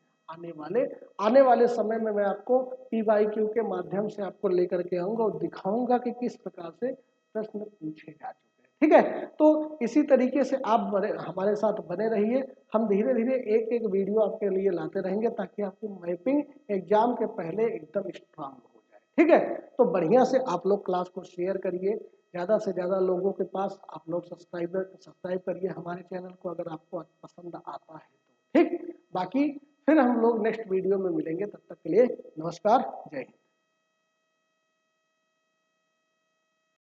आने वाले समय में मैं आपको PYQ के माध्यम से आपको लेकर के आऊँगा और दिखाऊंगा कि किस प्रकार से प्रश्न पूछे जा चुके हैं। ठीक है, तो इसी तरीके से आप हमारे साथ बने रहिए। हम धीरे धीरे एक एक वीडियो आपके लिए लाते रहेंगे ताकि आपकी मैपिंग एग्जाम के पहले एकदम स्ट्रांग हो जाए। ठीक है, तो बढ़िया से आप लोग क्लास को शेयर करिए, ज़्यादा से ज़्यादा लोगों के पास आप लोग सब्सक्राइब करिए हमारे चैनल को अगर आपको पसंद आता है तो। ठीक, बाकी फिर हम लोग नेक्स्ट वीडियो में मिलेंगे, तब तक के लिए नमस्कार, जय हिंद।